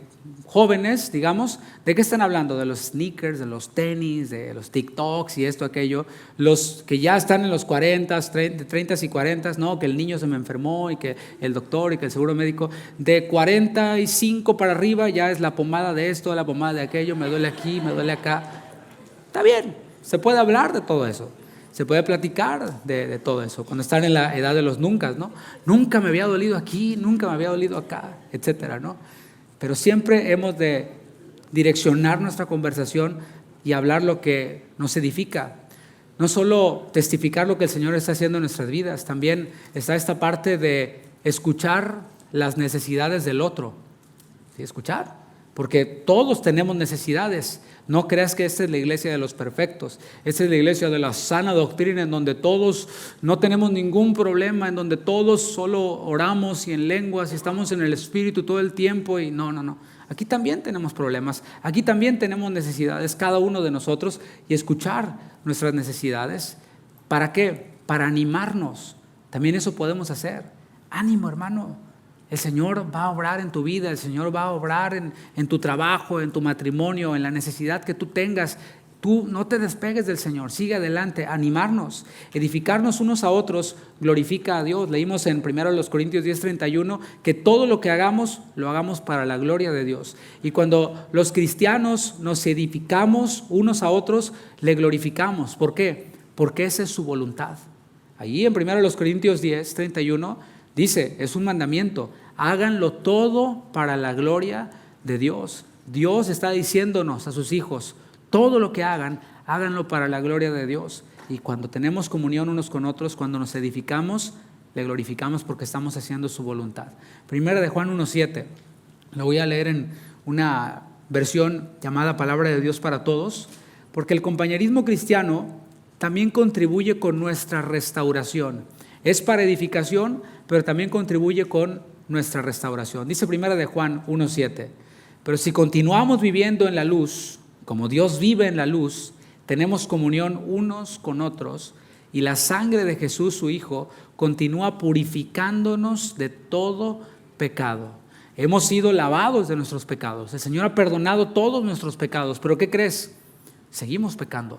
jóvenes, digamos, ¿de qué están hablando? De los sneakers, de los tenis, de los TikToks y esto, aquello. Los que ya están en los 40, 30 y 40, ¿no? Que el niño se me enfermó y que el doctor y que el seguro médico. De 45 para arriba ya es la pomada de esto, la pomada de aquello, me duele aquí, me duele acá. Está bien, se puede hablar de todo eso, se puede platicar de todo eso. Cuando están en la edad de los nunca, ¿no? Nunca me había dolido aquí, nunca me había dolido acá, etcétera, ¿no? Pero siempre hemos de direccionar nuestra conversación y hablar lo que nos edifica. No solo testificar lo que el Señor está haciendo en nuestras vidas, también está esta parte de escuchar las necesidades del otro. ¿Sí? Escuchar, porque todos tenemos necesidades. No creas que esta es la iglesia de los perfectos. Esta es la iglesia de la sana doctrina, en donde todos no tenemos ningún problema, en donde todos solo oramos y en lenguas y estamos en el Espíritu todo el tiempo. Y no. Aquí también tenemos problemas, aquí también tenemos necesidades, cada uno de nosotros, y escuchar nuestras necesidades. ¿Para qué? Para animarnos. También eso podemos hacer. Ánimo, hermano. El Señor va a obrar en tu vida, el Señor va a obrar en tu trabajo, en tu matrimonio, en la necesidad que tú tengas. Tú no te despegues del Señor, sigue adelante, animarnos, edificarnos unos a otros, glorifica a Dios. Leímos en 1 Corintios 10:31 que todo lo que hagamos, lo hagamos para la gloria de Dios. Y cuando los cristianos nos edificamos unos a otros, le glorificamos. ¿Por qué? Porque esa es su voluntad. Allí en 1 Corintios 10:31 dice, es un mandamiento, háganlo todo para la gloria de Dios. Dios está diciéndonos a sus hijos, todo lo que hagan, háganlo para la gloria de Dios. Y cuando tenemos comunión unos con otros, cuando nos edificamos, le glorificamos porque estamos haciendo su voluntad. Primera de Juan 1:7, lo voy a leer en una versión llamada Palabra de Dios para Todos, porque el compañerismo cristiano también contribuye con nuestra restauración. Es para edificación, pero también contribuye con nuestra restauración. Dice Primera de Juan 1:7, pero si continuamos viviendo en la luz, como Dios vive en la luz, tenemos comunión unos con otros, y la sangre de Jesús, su Hijo, continúa purificándonos de todo pecado. Hemos sido lavados de nuestros pecados. El Señor ha perdonado todos nuestros pecados. ¿Pero qué crees? Seguimos pecando.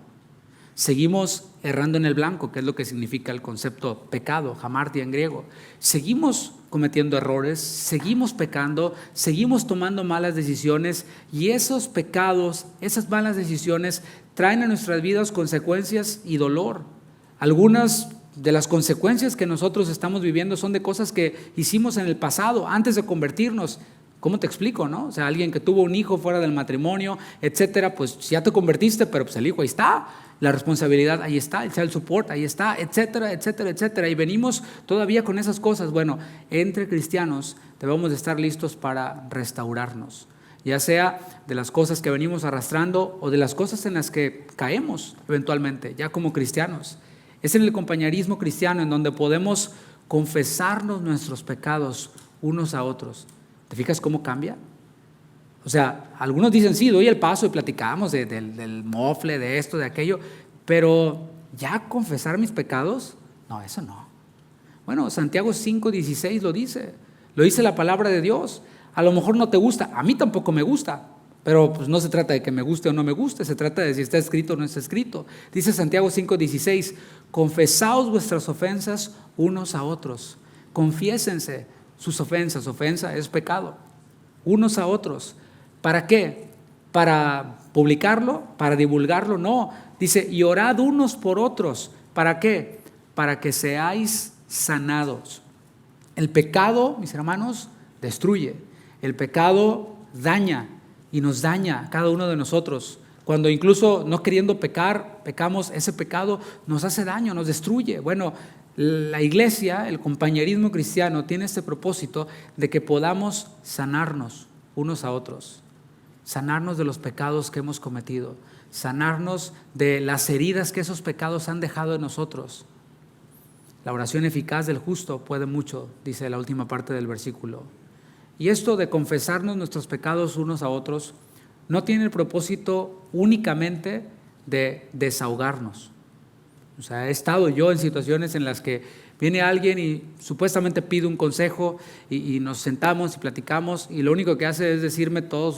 Seguimos errando en el blanco, que es lo que significa el concepto pecado, hamartia en griego. Seguimos cometiendo errores, seguimos pecando, seguimos tomando malas decisiones, y esos pecados, esas malas decisiones traen a nuestras vidas consecuencias y dolor. Algunas de las consecuencias que nosotros estamos viviendo son de cosas que hicimos en el pasado, antes de convertirnos. ¿Cómo te explico, no? O sea, alguien que tuvo un hijo fuera del matrimonio, etcétera, pues ya te convertiste, pero pues el hijo ahí está, la responsabilidad ahí está, el child support ahí está, etcétera, etcétera, etcétera. Y venimos todavía con esas cosas. Bueno, entre cristianos debemos de estar listos para restaurarnos, ya sea de las cosas que venimos arrastrando o de las cosas en las que caemos eventualmente, ya como cristianos. Es en el compañerismo cristiano en donde podemos confesarnos nuestros pecados unos a otros. ¿Te fijas cómo cambia? O sea, algunos dicen, sí, doy el paso y platicamos del mofle, de esto, de aquello, pero ¿ya confesar mis pecados? No, eso no. Bueno, Santiago 5:16 lo dice la palabra de Dios. A lo mejor no te gusta, a mí tampoco me gusta, pero pues no se trata de que me guste o no me guste, se trata de si está escrito o no está escrito. Dice Santiago 5:16, confesaos vuestras ofensas unos a otros, confiésense sus ofensas. Ofensa es pecado, unos a otros. ¿Para qué? ¿Para publicarlo? ¿Para divulgarlo? No, dice, y orad unos por otros. ¿Para qué? Para que seáis sanados. El pecado, mis hermanos, destruye. El pecado daña y nos daña a cada uno de nosotros. Cuando incluso no queriendo pecar, pecamos, ese pecado nos hace daño, nos destruye. Bueno, la iglesia, el compañerismo cristiano tiene este propósito de que podamos sanarnos unos a otros, sanarnos de los pecados que hemos cometido, sanarnos de las heridas que esos pecados han dejado en nosotros. La oración eficaz del justo puede mucho, dice la última parte del versículo. Y esto de confesarnos nuestros pecados unos a otros no tiene el propósito únicamente de desahogarnos. O sea, he estado yo en situaciones en las que viene alguien y supuestamente pide un consejo y nos sentamos y platicamos, y lo único que hace es decirme todo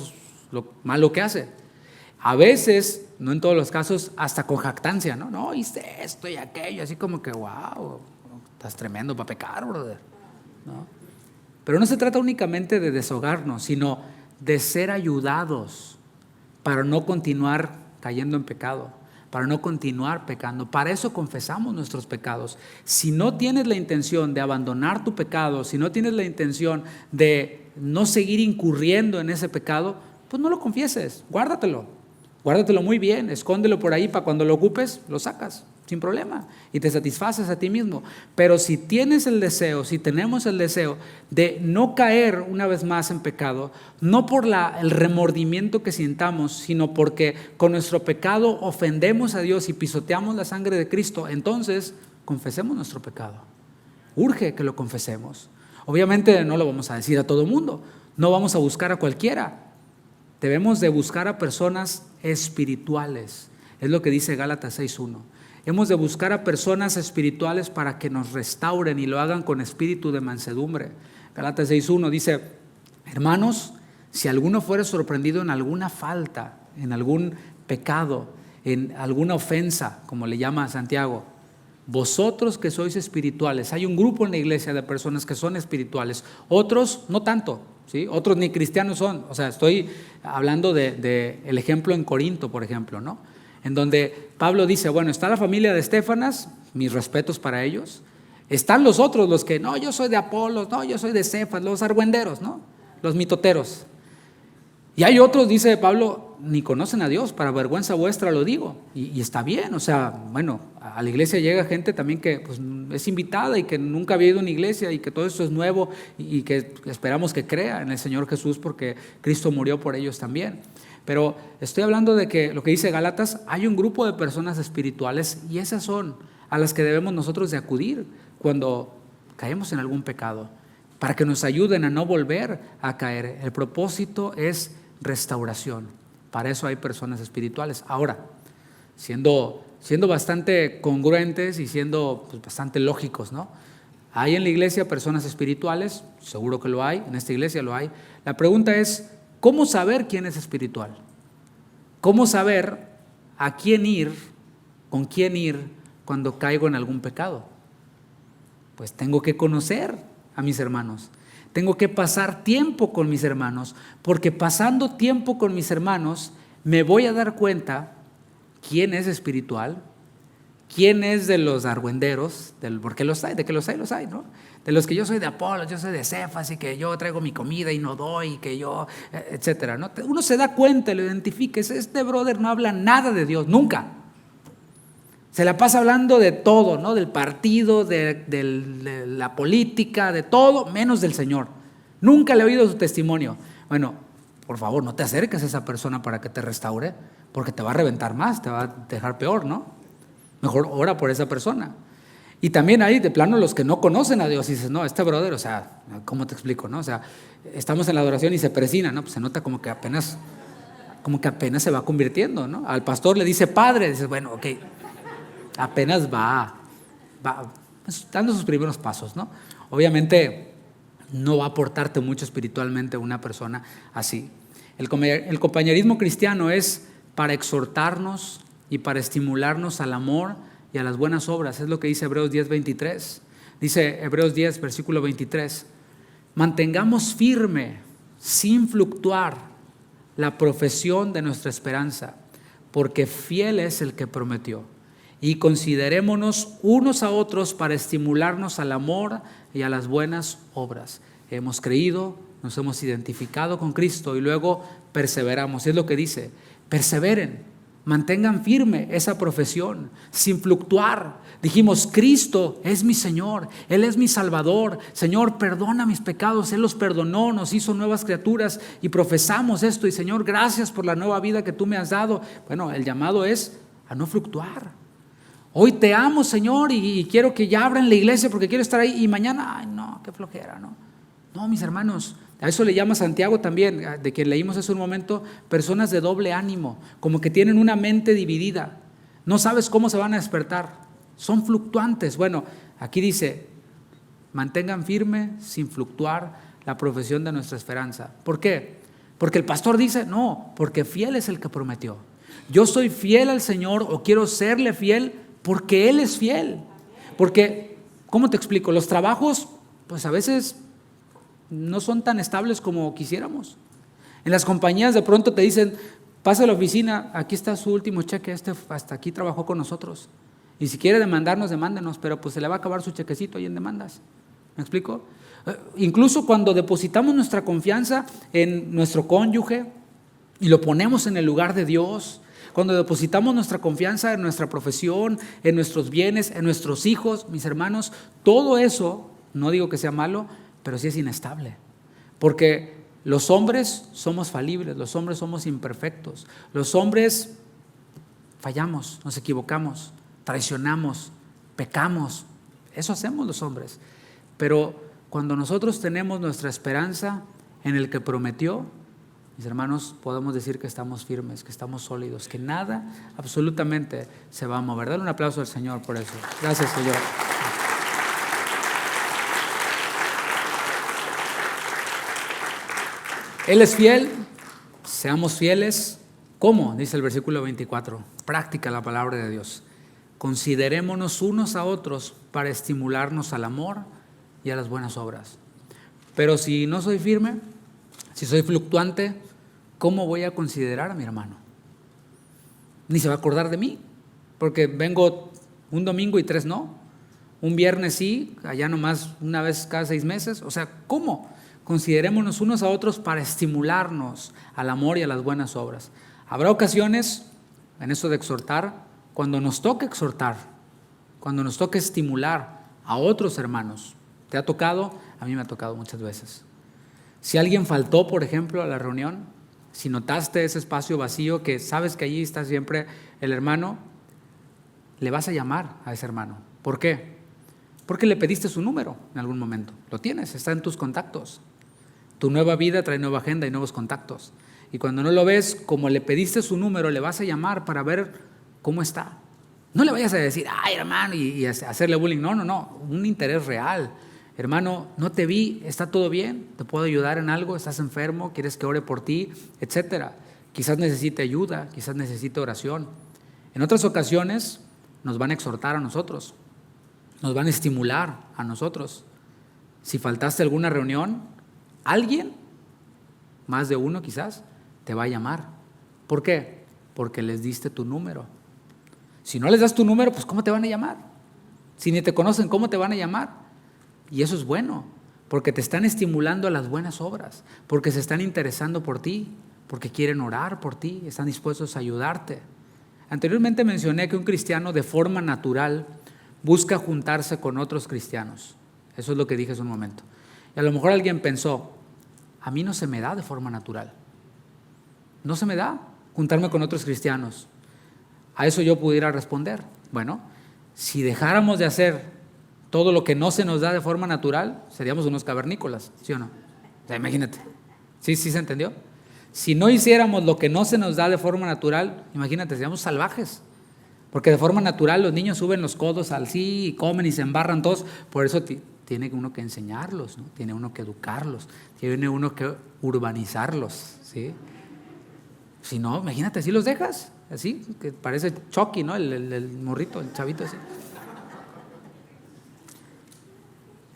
lo malo que hace. A veces, no en todos los casos, hasta con jactancia, ¿no? No, hice esto y aquello, así como que, wow, estás tremendo para pecar, brother, ¿no? Pero no se trata únicamente de desahogarnos, sino de ser ayudados para no continuar cayendo en pecado, para no continuar pecando. Para eso confesamos nuestros pecados. Si no tienes la intención de abandonar tu pecado, si no tienes la intención de no seguir incurriendo en ese pecado, pues no lo confieses, guárdatelo muy bien, escóndelo por ahí para cuando lo ocupes, lo sacas sin problema y te satisfaces a ti mismo. Pero si tienes el deseo, si tenemos el deseo de no caer una vez más en pecado, no por el remordimiento que sintamos, sino porque con nuestro pecado ofendemos a Dios y pisoteamos la sangre de Cristo, entonces confesemos nuestro pecado. Urge que lo confesemos. Obviamente no lo vamos a decir a todo mundo, no vamos a buscar a cualquiera. Debemos de buscar a personas espirituales. Es lo que dice Gálatas 6:1. Hemos de buscar a personas espirituales para que nos restauren y lo hagan con espíritu de mansedumbre. Gálatas 6:1 dice, hermanos, si alguno fuere sorprendido en alguna falta, en algún pecado, en alguna ofensa, como le llama a Santiago, vosotros que sois espirituales, hay un grupo en la iglesia de personas que son espirituales, otros no tanto, ¿sí? Otros ni cristianos son. O sea, estoy hablando de el ejemplo en Corinto, por ejemplo, ¿no? En donde Pablo dice, bueno, está la familia de Estéfanas, mis respetos para ellos. Están los otros, los que, no, yo soy de Apolos, no, yo soy de Cefas, los argüenderos, ¿no? Los mitoteros. Y hay otros, dice Pablo, ni conocen a Dios, para vergüenza vuestra lo digo, y está bien. O sea, bueno, a la iglesia llega gente también que pues, es invitada y que nunca había ido a una iglesia y que todo esto es nuevo y que esperamos que crea en el Señor Jesús porque Cristo murió por ellos también. Pero estoy hablando de que lo que dice Gálatas, hay un grupo de personas espirituales y esas son a las que debemos nosotros de acudir cuando caemos en algún pecado, para que nos ayuden a no volver a caer. El propósito es restauración. Para eso hay personas espirituales. Ahora, siendo bastante congruentes y siendo pues, bastante lógicos, ¿no? ¿Hay en la iglesia personas espirituales? Seguro que lo hay, en esta iglesia lo hay. La pregunta es, ¿cómo saber quién es espiritual? ¿Cómo saber a quién ir, con quién ir cuando caigo en algún pecado? Pues tengo que conocer a mis hermanos. Tengo que pasar tiempo con mis hermanos, porque pasando tiempo con mis hermanos me voy a dar cuenta quién es espiritual, quién es de los argüenderos, porque los hay, de que los hay, ¿no? De los que yo soy de Apolos, yo soy de Cefas y que yo traigo mi comida y no doy, y que yo, etcétera, ¿no? Uno se da cuenta, lo identifica. Este brother no habla nada de Dios, nunca. Se la pasa hablando de todo, ¿no? Del partido, de la política, de todo, menos del Señor. Nunca le he oído su testimonio. Bueno, por favor, no te acerques a esa persona para que te restaure, porque te va a reventar más, te va a dejar peor, ¿no? Mejor ora por esa persona. Y también hay de plano los que no conocen a Dios y dices, no, este brother, o sea, ¿cómo te explico, no? O sea, estamos en la adoración y se persina, ¿no? Pues se nota como que apenas se va convirtiendo, ¿no? Al pastor le dice padre, dices, bueno, ok, apenas va pues, dando sus primeros pasos, ¿no? Obviamente no va a aportarte mucho espiritualmente una persona así. El compañerismo cristiano es para exhortarnos y para estimularnos al amor y a las buenas obras. Es lo que dice Hebreos 10:23. Dice Hebreos 10, versículo 23. Mantengamos firme, sin fluctuar, la profesión de nuestra esperanza, porque fiel es el que prometió. Y considerémonos unos a otros para estimularnos al amor y a las buenas obras. Hemos creído, nos hemos identificado con Cristo y luego perseveramos. Es lo que dice, perseveren, mantengan firme esa profesión sin fluctuar. Dijimos, Cristo es mi Señor, Él es mi Salvador. Señor, perdona mis pecados, Él los perdonó, nos hizo nuevas criaturas y profesamos esto. Y Señor, gracias por la nueva vida que tú me has dado. Bueno, el llamado es a no fluctuar. Hoy te amo, Señor, y quiero que ya abran la iglesia porque quiero estar ahí. Y mañana, ay no, qué flojera, ¿no? No, mis hermanos, a eso le llama Santiago también, de quien leímos hace un momento, personas de doble ánimo, como que tienen una mente dividida. No sabes cómo se van a despertar, son fluctuantes. Bueno, aquí dice, mantengan firme, sin fluctuar, la profesión de nuestra esperanza. ¿Por qué? Porque el pastor dice, no, porque fiel es el que prometió. Yo soy fiel al Señor o quiero serle fiel porque Él es fiel. Porque, ¿cómo te explico? Los trabajos, pues a veces no son tan estables como quisiéramos. En las compañías de pronto te dicen, pasa a la oficina, aquí está su último cheque, hasta aquí trabajó con nosotros. Y si quiere demandarnos, demándenos, pero pues se le va a acabar su chequecito ahí en demandas. ¿Me explico? Incluso cuando depositamos nuestra confianza en nuestro cónyuge y lo ponemos en el lugar de Dios, cuando depositamos nuestra confianza en nuestra profesión, en nuestros bienes, en nuestros hijos, mis hermanos, todo eso, no digo que sea malo, pero sí es inestable. Porque los hombres somos falibles, los hombres somos imperfectos, los hombres fallamos, nos equivocamos, traicionamos, pecamos. Eso hacemos los hombres. Pero cuando nosotros tenemos nuestra esperanza en el que prometió, mis hermanos, podemos decir que estamos firmes, que estamos sólidos, que nada absolutamente se va a mover. Dale un aplauso al Señor por eso. Gracias, Señor. Él es fiel, seamos fieles. ¿Cómo? Dice el versículo 24. Práctica la palabra de Dios. Considerémonos unos a otros para estimularnos al amor y a las buenas obras. Pero si no soy firme, si soy fluctuante, ¿cómo voy a considerar a mi hermano? Ni se va a acordar de mí, porque vengo un domingo y 3 no. Un viernes sí, allá nomás una vez cada 6 meses. O sea, ¿cómo? Considerémonos unos a otros para estimularnos al amor y a las buenas obras. Habrá ocasiones en eso de exhortar, cuando nos toque exhortar, cuando nos toque estimular a otros hermanos. ¿Te ha tocado? A mí me ha tocado muchas veces. Si alguien faltó, por ejemplo, a la reunión, si notaste ese espacio vacío, que sabes que allí está siempre el hermano, le vas a llamar a ese hermano. ¿Por qué? Porque le pediste su número en algún momento. Lo tienes, está en tus contactos. Tu nueva vida trae nueva agenda y nuevos contactos. Y cuando no lo ves, como le pediste su número, le vas a llamar para ver cómo está. No le vayas a decir, ay hermano, y hacerle bullying. No, un interés real. Hermano, no te vi, ¿está todo bien? ¿Te puedo ayudar en algo? ¿Estás enfermo? ¿Quieres que ore por ti? Etcétera. Quizás necesite ayuda, quizás necesite oración. En otras ocasiones nos van a exhortar a nosotros, nos van a estimular a nosotros. Si faltaste a alguna reunión, alguien, más de uno quizás, te va a llamar. ¿Por qué? Porque les diste tu número. Si no les das tu número, pues ¿cómo te van a llamar? Si ni te conocen, ¿cómo te van a llamar? Y eso es bueno, porque te están estimulando a las buenas obras, porque se están interesando por ti, porque quieren orar por ti, están dispuestos a ayudarte. Anteriormente mencioné que un cristiano de forma natural busca juntarse con otros cristianos. Eso es lo que dije hace un momento. Y a lo mejor alguien pensó, a mí no se me da de forma natural. No se me da juntarme con otros cristianos. A eso yo pudiera responder, bueno, si dejáramos de hacer todo lo que no se nos da de forma natural, seríamos unos cavernícolas, ¿sí o no? O sea, imagínate. ¿Sí se entendió? Si no hiciéramos lo que no se nos da de forma natural, imagínate, seríamos salvajes. Porque de forma natural los niños suben los codos al sí y comen y se embarran todos. Por eso tiene uno que enseñarlos, ¿no? Tiene uno que educarlos, tiene uno que urbanizarlos, ¿sí? Si no, imagínate, así los dejas, así, que parece Chucky, ¿no? El morrito, el chavito así.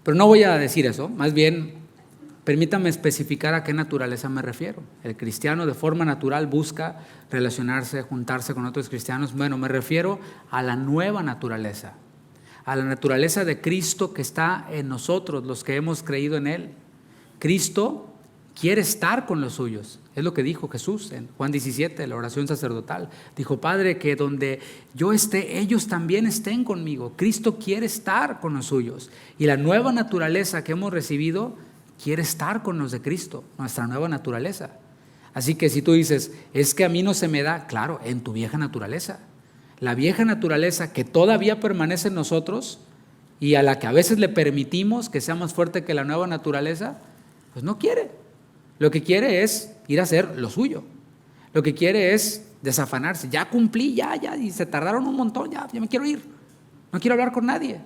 Pero no voy a decir eso, más bien permítame especificar a qué naturaleza me refiero. El cristiano de forma natural busca relacionarse, juntarse con otros cristianos. Bueno, me refiero a la nueva naturaleza, a la naturaleza de Cristo que está en nosotros, los que hemos creído en Él. Cristo quiere estar con los suyos, es lo que dijo Jesús en Juan 17, la oración sacerdotal. Dijo, Padre, que donde yo esté, ellos también estén conmigo. Cristo quiere estar con los suyos. Y la nueva naturaleza que hemos recibido quiere estar con los de Cristo, nuestra nueva naturaleza. Así que si tú dices, es que a mí no se me da, claro, en tu vieja naturaleza. La vieja naturaleza que todavía permanece en nosotros y a la que a veces le permitimos que sea más fuerte que la nueva naturaleza, pues no quiere. Lo que quiere es ir a hacer lo suyo. Lo que quiere es desafanarse. Ya cumplí, ya, y se tardaron un montón, ya me quiero ir. No quiero hablar con nadie.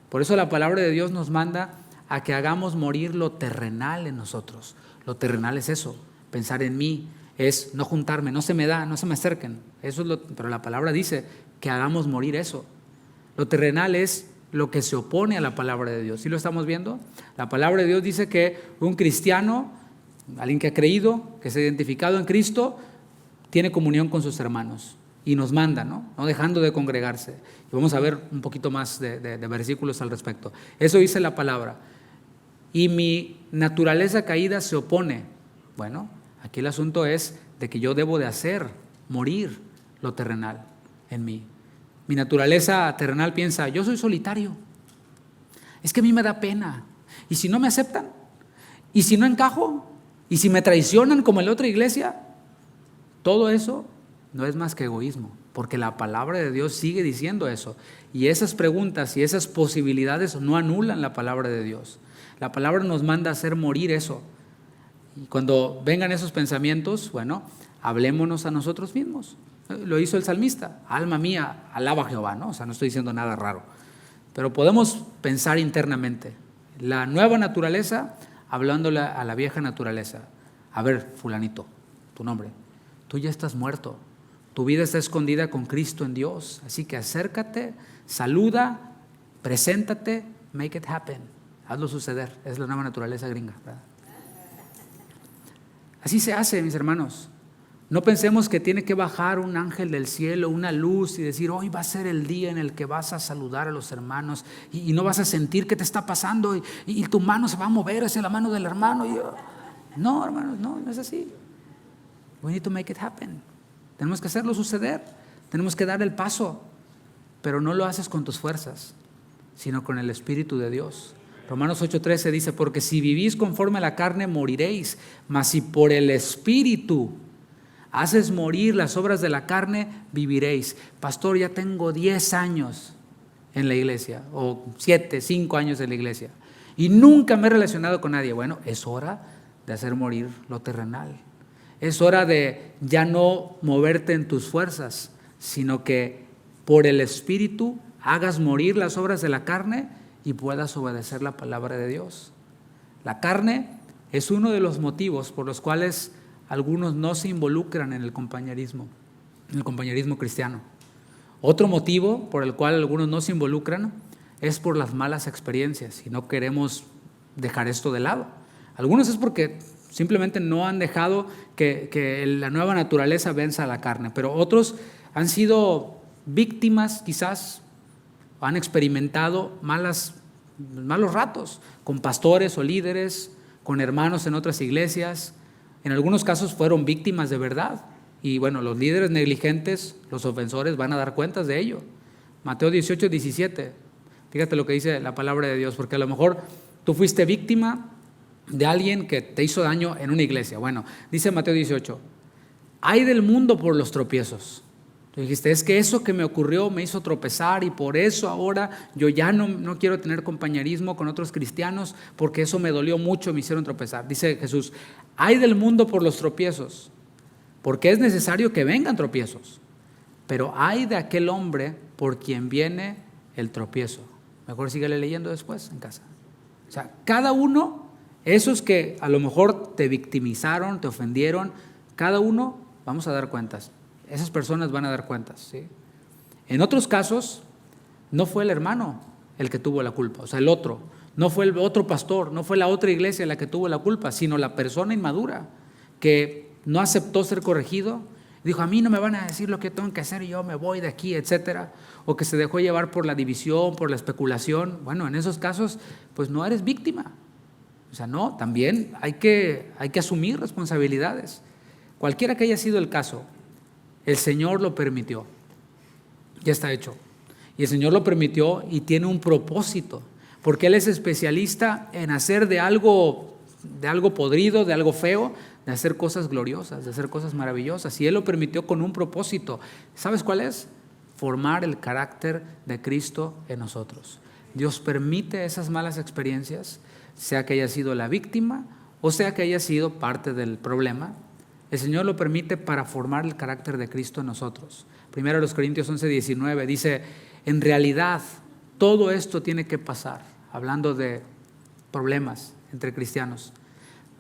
Por eso la palabra de Dios nos manda a que hagamos morir lo terrenal en nosotros. Lo terrenal es eso, pensar en mí, es no juntarme, no se me da, no se me acerquen. Eso es pero la palabra dice que hagamos morir eso. Lo terrenal es lo que se opone a la palabra de Dios. ¿Sí lo estamos viendo? La palabra de Dios dice que un cristiano, alguien que ha creído, que se ha identificado en Cristo, tiene comunión con sus hermanos y nos manda, ¿no? No dejando de congregarse. Y vamos a ver un poquito más de versículos al respecto. Eso dice la palabra. Y mi naturaleza caída se opone. Bueno, aquí el asunto es de que yo debo de hacer morir lo terrenal en mí. Mi naturaleza terrenal piensa, yo soy solitario. Es que a mí me da pena. ¿Y si no me aceptan? ¿Y si no encajo? ¿Y si me traicionan como en la otra iglesia? Todo eso no es más que egoísmo, porque la palabra de Dios sigue diciendo eso. Y esas preguntas y esas posibilidades no anulan la palabra de Dios. La palabra nos manda a hacer morir eso. Y cuando vengan esos pensamientos, bueno, hablémonos a nosotros mismos. Lo hizo el salmista, alma mía, alaba a Jehová, ¿no? O sea, no estoy diciendo nada raro. Pero podemos pensar internamente. La nueva naturaleza, hablándole a la vieja naturaleza. A ver, fulanito, tu nombre. Tú ya estás muerto. Tu vida está escondida con Cristo en Dios. Así que acércate, saluda, preséntate, make it happen. Hazlo suceder. Es la nueva naturaleza gringa, ¿verdad? Así se hace, mis hermanos. No pensemos que tiene que bajar un ángel del cielo, una luz y decir, hoy va a ser el día en el que vas a saludar a los hermanos y no vas a sentir qué te está pasando y tu mano se va a mover hacia la mano del hermano. No, hermanos, no es así. We need to make it happen. Tenemos que hacerlo suceder. Tenemos que dar el paso. Pero no lo haces con tus fuerzas, sino con el Espíritu de Dios. Romanos 8:13 dice, porque si vivís conforme a la carne, moriréis. Mas si por el Espíritu haces morir las obras de la carne, viviréis. Pastor, ya tengo 10 años en la iglesia, o 7, 5 años en la iglesia, y nunca me he relacionado con nadie. Bueno, es hora de hacer morir lo terrenal. Es hora de ya no moverte en tus fuerzas, sino que por el Espíritu hagas morir las obras de la carne y puedas obedecer la palabra de Dios. La carne es uno de los motivos por los cuales algunos no se involucran en el compañerismo cristiano. Otro motivo por el cual algunos no se involucran es por las malas experiencias y no queremos dejar esto de lado. Algunos es porque simplemente no han dejado que la nueva naturaleza venza a la carne, pero otros han sido víctimas quizás, han experimentado malos ratos con pastores o líderes, con hermanos en otras iglesias. En algunos casos fueron víctimas de verdad. Y bueno, los líderes negligentes, los ofensores, van a dar cuentas de ello. Mateo 18:17. Fíjate lo que dice la palabra de Dios, porque a lo mejor tú fuiste víctima de alguien que te hizo daño en una iglesia. Bueno, dice Mateo 18, ay del mundo por los tropiezos. Tú dijiste, es que eso que me ocurrió me hizo tropezar y por eso ahora yo ya no quiero tener compañerismo con otros cristianos porque eso me dolió mucho, me hicieron tropezar. Dice Jesús, ay del mundo por los tropiezos, porque es necesario que vengan tropiezos, pero ay de aquel hombre por quien viene el tropiezo. Mejor síguele leyendo después en casa. O sea, cada uno, esos que a lo mejor te victimizaron, te ofendieron, cada uno vamos a dar cuentas. Esas personas van a dar cuentas, ¿sí? En otros casos, no fue el hermano el que tuvo la culpa, o sea, el otro. No fue el otro pastor, no fue la otra iglesia la que tuvo la culpa, sino la persona inmadura que no aceptó ser corregido. Dijo, a mí no me van a decir lo que tengo que hacer y yo me voy de aquí, etcétera. O que se dejó llevar por la división, por la especulación. Bueno, en esos casos, pues no eres víctima. O sea, no, también hay que asumir responsabilidades. Cualquiera que haya sido el caso, el Señor lo permitió. Ya está hecho. Y el Señor lo permitió y tiene un propósito, porque Él es especialista en hacer de algo podrido, de algo feo, de hacer cosas gloriosas, de hacer cosas maravillosas. Y Él lo permitió con un propósito. ¿Sabes cuál es? Formar el carácter de Cristo en nosotros. Dios permite esas malas experiencias, sea que haya sido la víctima o sea que haya sido parte del problema. El Señor lo permite para formar el carácter de Cristo en nosotros. Primero los Corintios 11:19 dice, en realidad todo esto tiene que pasar, hablando de problemas entre cristianos,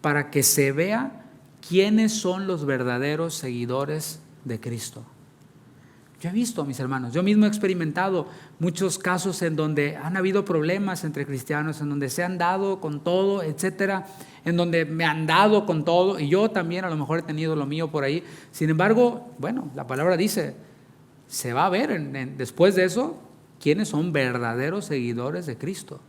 para que se vea quiénes son los verdaderos seguidores de Cristo. Yo he visto, mis hermanos, yo mismo he experimentado muchos casos en donde han habido problemas entre cristianos, en donde se han dado con todo, etcétera, en donde me han dado con todo, y yo también a lo mejor he tenido lo mío por ahí. Sin embargo, bueno, la palabra dice, se va a ver después de eso quiénes son verdaderos seguidores de Cristo.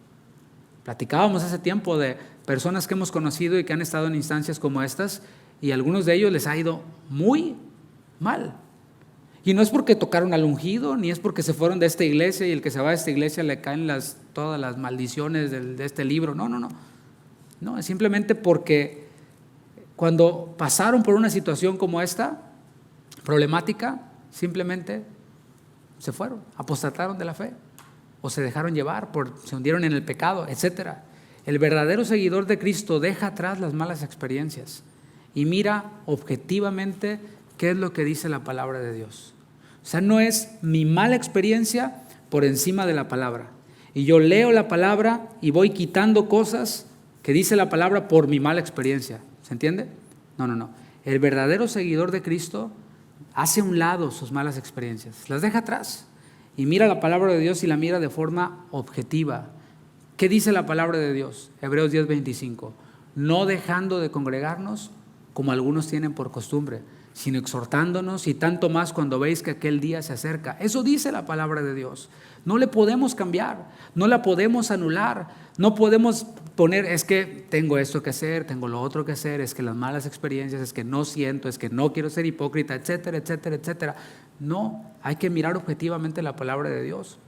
Platicábamos hace tiempo de personas que hemos conocido y que han estado en instancias como estas, y a algunos de ellos les ha ido muy mal. Y no es porque tocaron al ungido, ni es porque se fueron de esta iglesia y el que se va de esta iglesia le caen todas las maldiciones de este libro. No. No, es simplemente porque cuando pasaron por una situación como esta, problemática, simplemente se fueron, apostataron de la fe o se dejaron llevar, se hundieron en el pecado, etcétera. El verdadero seguidor de Cristo deja atrás las malas experiencias y mira objetivamente qué es lo que dice la palabra de Dios. O sea, no es mi mala experiencia por encima de la palabra. Y yo leo la palabra y voy quitando cosas que dice la palabra por mi mala experiencia. ¿Se entiende? No. El verdadero seguidor de Cristo hace a un lado sus malas experiencias, las deja atrás y mira la palabra de Dios y la mira de forma objetiva. ¿Qué dice la palabra de Dios? Hebreos 10:25. No dejando de congregarnos como algunos tienen por costumbre, sino exhortándonos, y tanto más cuando veis que aquel día se acerca. Eso dice la palabra de Dios. No le podemos cambiar, no la podemos anular, no podemos poner, es que tengo esto que hacer, tengo lo otro que hacer, es que las malas experiencias, es que no siento, es que no quiero ser hipócrita, etcétera, etcétera, etcétera. No, hay que mirar objetivamente la palabra de Dios.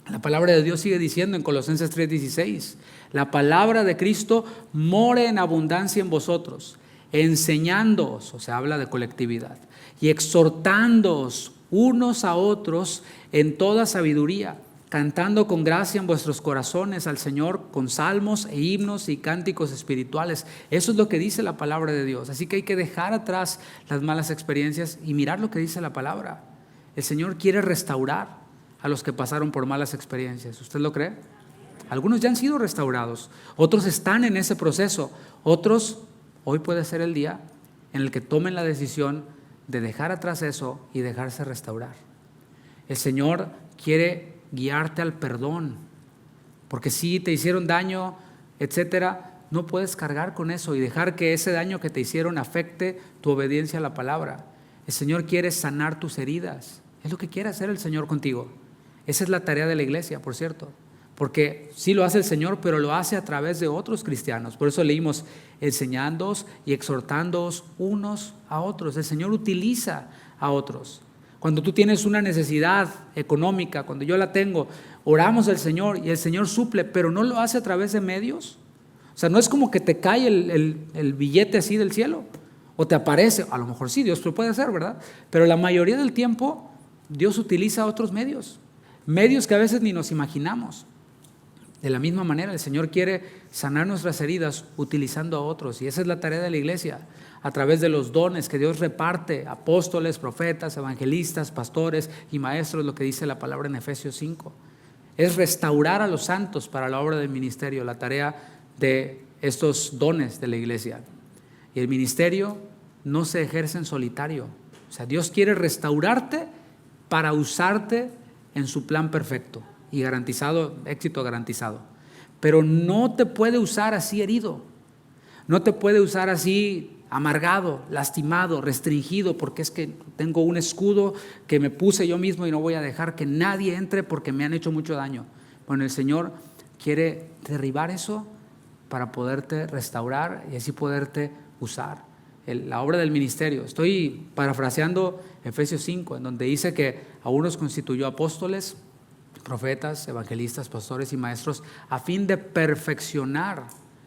La palabra de Dios sigue diciendo en Colosenses 3:16, la palabra de Cristo more en abundancia en vosotros, enseñándoos, o sea, habla de colectividad, y exhortándoos unos a otros en toda sabiduría, cantando con gracia en vuestros corazones al Señor con salmos e himnos y cánticos espirituales. Eso es lo que dice la palabra de Dios. Así que hay que dejar atrás las malas experiencias y mirar lo que dice la palabra. El Señor quiere restaurar a los que pasaron por malas experiencias. ¿Usted lo cree? Algunos ya han sido restaurados, otros están en ese proceso, otros, hoy puede ser el día en el que tomen la decisión de dejar atrás eso y dejarse restaurar. El Señor quiere guiarte al perdón, porque si te hicieron daño, etcétera, no puedes cargar con eso y dejar que ese daño que te hicieron afecte tu obediencia a la palabra. El Señor quiere sanar tus heridas, es lo que quiere hacer el Señor contigo. Esa es la tarea de la iglesia, por cierto, porque sí lo hace el Señor, pero lo hace a través de otros cristianos. Por eso leímos, enseñándoos y exhortándoos unos a otros. El Señor utiliza a otros. Cuando tú tienes una necesidad económica, cuando yo la tengo, oramos al Señor y el Señor suple, pero no lo hace a través de medios. O sea, no es como que te cae el billete así del cielo o te aparece. A lo mejor sí, Dios lo puede hacer, ¿verdad? Pero la mayoría del tiempo Dios utiliza otros medios que a veces ni nos imaginamos. De la misma manera, el Señor quiere sanar nuestras heridas utilizando a otros, y esa es la tarea de la iglesia, a través de los dones que Dios reparte, apóstoles, profetas, evangelistas, pastores y maestros, lo que dice la palabra en Efesios 5. Es restaurar a los santos para la obra del ministerio, la tarea de estos dones de la iglesia. Y el ministerio no se ejerce en solitario. O sea, Dios quiere restaurarte para usarte en su plan perfecto y garantizado, éxito garantizado. Pero no te puede usar así herido, no te puede usar así amargado, lastimado, restringido, porque es que tengo un escudo que me puse yo mismo y no voy a dejar que nadie entre porque me han hecho mucho daño. Bueno, el Señor quiere derribar eso para poderte restaurar y así poderte usar. La obra del ministerio. Estoy parafraseando Efesios 5, en donde dice que a unos constituyó apóstoles, profetas, evangelistas, pastores y maestros, a fin de perfeccionar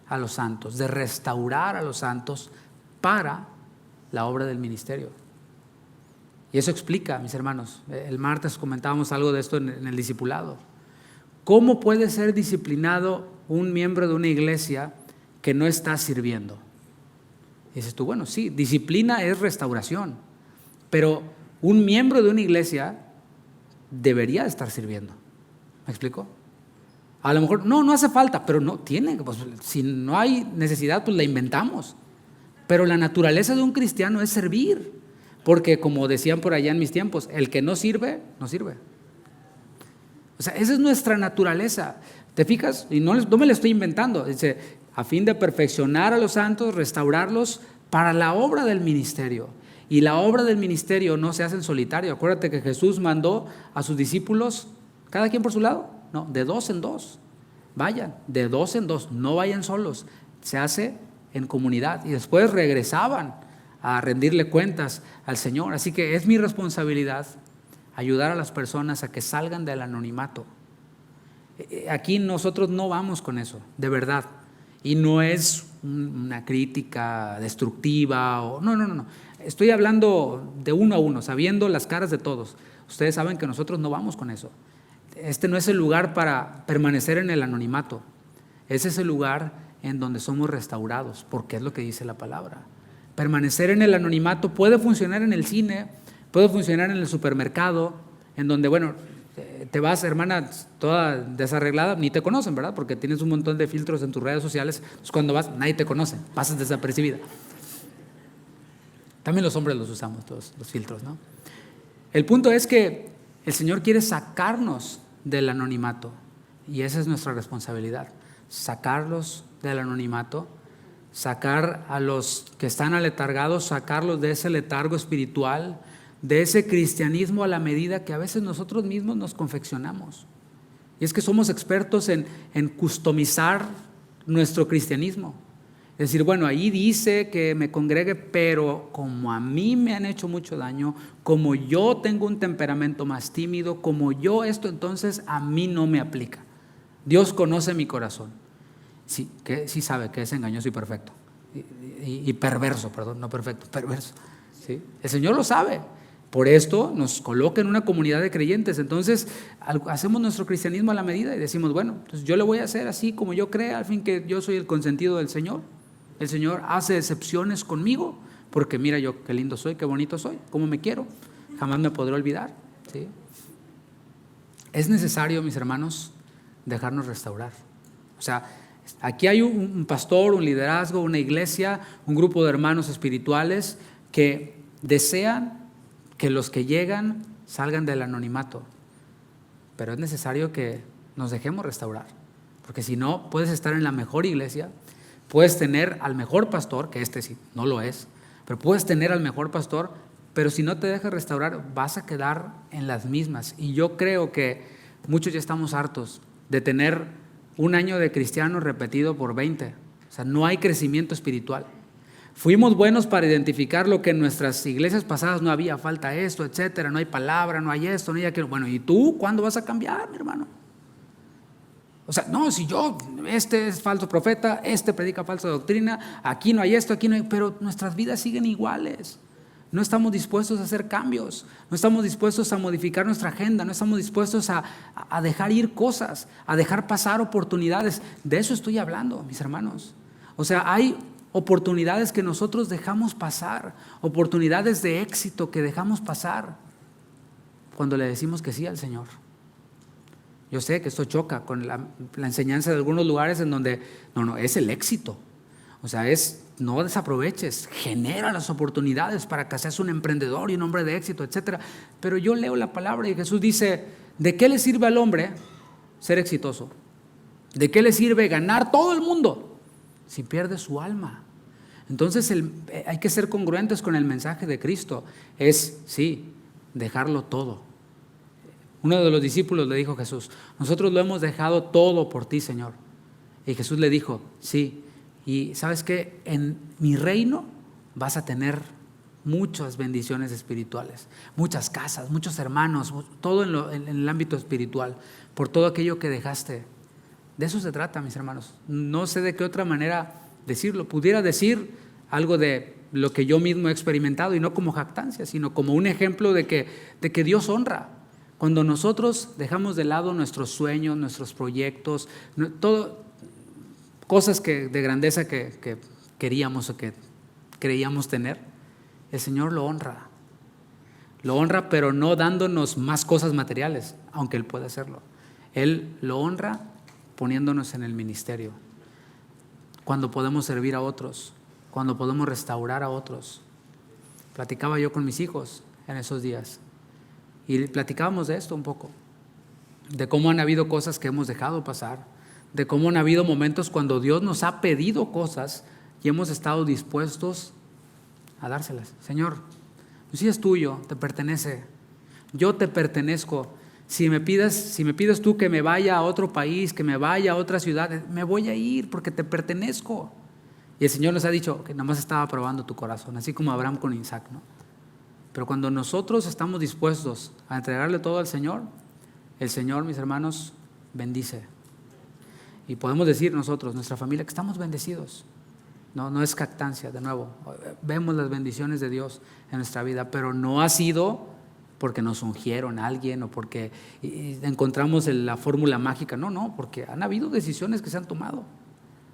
a los santos, de restaurar a los santos para la obra del ministerio. Y eso explica, mis hermanos, el martes comentábamos algo de esto en el discipulado. ¿Cómo puede ser disciplinado un miembro de una iglesia que no está sirviendo? Y dices tú, bueno, sí, disciplina es restauración, pero un miembro de una iglesia debería estar sirviendo. ¿Me explico? A lo mejor, no hace falta, pero no tiene, pues, si no hay necesidad, pues la inventamos. Pero la naturaleza de un cristiano es servir, porque como decían por allá en mis tiempos, el que no sirve, no sirve. O sea, esa es nuestra naturaleza. ¿Te fijas? Y no me la estoy inventando. Dice, a fin de perfeccionar a los santos, restaurarlos para la obra del ministerio. Y la obra del ministerio no se hace en solitario. Acuérdate que Jesús mandó a sus discípulos, cada quien por su lado, no, de 2 en 2. Vayan, de 2 en 2, no vayan solos. Se hace en comunidad y después regresaban a rendirle cuentas al Señor. Así que es mi responsabilidad ayudar a las personas a que salgan del anonimato. Aquí nosotros no vamos con eso, de verdad. Y no es una crítica destructiva. No. Estoy hablando de uno a uno, sabiendo las caras de todos. Ustedes saben que nosotros no vamos con eso. Este no es el lugar para permanecer en el anonimato. Ese es el lugar en donde somos restaurados, porque es lo que dice la palabra. Permanecer en el anonimato puede funcionar en el cine, puede funcionar en el supermercado, en donde, bueno, te vas, hermana, toda desarreglada, ni te conocen, ¿verdad? Porque tienes un montón de filtros en tus redes sociales, pues cuando vas, nadie te conoce, pasas desapercibida. También los hombres los usamos, todos los filtros, ¿no? El punto es que el Señor quiere sacarnos del anonimato, y esa es nuestra responsabilidad, sacarlos del anonimato sacar a los que están aletargados, sacarlos de ese letargo espiritual, de ese cristianismo a la medida que a veces nosotros mismos nos confeccionamos. Y es que somos expertos en customizar nuestro cristianismo. Es decir, bueno, ahí dice que me congregue, pero como a mí me han hecho mucho daño, como yo tengo un temperamento más tímido, como yo esto, entonces a mí no me aplica. Dios conoce mi corazón. Sí, que sí sabe que es engañoso y perfecto. Y perverso, perdón, no perfecto, perverso. ¿Sí? El Señor lo sabe. Por esto nos coloca en una comunidad de creyentes. Entonces hacemos nuestro cristianismo a la medida y decimos, bueno, pues yo le voy a hacer así como yo crea, al fin que yo soy el consentido del Señor. El Señor hace excepciones conmigo, porque mira yo qué lindo soy, qué bonito soy, cómo me quiero, jamás me podré olvidar. ¿Sí? Es necesario, mis hermanos, dejarnos restaurar. O sea, aquí hay un pastor, un liderazgo, una iglesia, un grupo de hermanos espirituales que desean que los que llegan salgan del anonimato, pero es necesario que nos dejemos restaurar, porque si no, puedes estar en la mejor iglesia, puedes tener al mejor pastor, que este sí, no lo es, pero puedes tener al mejor pastor, pero si no te dejas restaurar, vas a quedar en las mismas. Y yo creo que muchos ya estamos hartos de tener un año de cristiano repetido por 20. O sea, no hay crecimiento espiritual. Fuimos buenos para identificar lo que en nuestras iglesias pasadas no había, falta esto, etcétera, no hay palabra, no hay esto, no hay aquello. Bueno, ¿y tú cuándo vas a cambiar, mi hermano? O sea, no, si yo, este es falso profeta, este predica falsa doctrina, aquí no hay esto, aquí no hay, pero nuestras vidas siguen iguales. No estamos dispuestos a hacer cambios, no estamos dispuestos a modificar nuestra agenda, no estamos dispuestos a dejar ir cosas, a dejar pasar oportunidades. De eso estoy hablando, mis hermanos. O sea, hay oportunidades que nosotros dejamos pasar, oportunidades de éxito que dejamos pasar cuando le decimos que sí al Señor. Yo sé que esto choca con la enseñanza de algunos lugares en donde no, es el éxito. O sea, no desaproveches, genera las oportunidades para que seas un emprendedor y un hombre de éxito, etcétera. Pero yo leo la palabra y Jesús dice, ¿de qué le sirve al hombre ser exitoso? ¿De qué le sirve ganar todo el mundo si pierde su alma? Entonces hay que ser congruentes con el mensaje de Cristo. Sí, dejarlo todo. Uno de los discípulos le dijo a Jesús, nosotros lo hemos dejado todo por ti, Señor. Y Jesús le dijo, sí, y ¿sabes qué? En mi reino vas a tener muchas bendiciones espirituales, muchas casas, muchos hermanos, todo en el ámbito espiritual, por todo aquello que dejaste. De eso se trata, mis hermanos. No sé de qué otra manera decirlo. Pudiera decir algo de lo que yo mismo he experimentado, y no como jactancia, sino como un ejemplo de que Dios honra. Cuando nosotros dejamos de lado nuestros sueños, nuestros proyectos, todo, cosas de grandeza que queríamos o que creíamos tener, el Señor lo honra. Lo honra, pero no dándonos más cosas materiales, aunque Él puede hacerlo. Él lo honra poniéndonos en el ministerio. Cuando podemos servir a otros, cuando podemos restaurar a otros. Platicaba yo con mis hijos en esos días. Y platicábamos de esto un poco, de cómo han habido cosas que hemos dejado pasar, de cómo han habido momentos cuando Dios nos ha pedido cosas y hemos estado dispuestos a dárselas. Señor, pues sí es tuyo, te pertenece, yo te pertenezco. Si me pides tú que me vaya a otro país, que me vaya a otra ciudad, me voy a ir porque te pertenezco. Y el Señor nos ha dicho que nada más estaba probando tu corazón, así como Abraham con Isaac, ¿no? Pero cuando nosotros estamos dispuestos a entregarle todo al Señor, el Señor, mis hermanos, bendice. Y podemos decir nosotros, nuestra familia, que estamos bendecidos. No es jactancia, de nuevo. Vemos las bendiciones de Dios en nuestra vida, pero no ha sido porque nos ungieron a alguien o porque encontramos la fórmula mágica. No, porque han habido decisiones que se han tomado.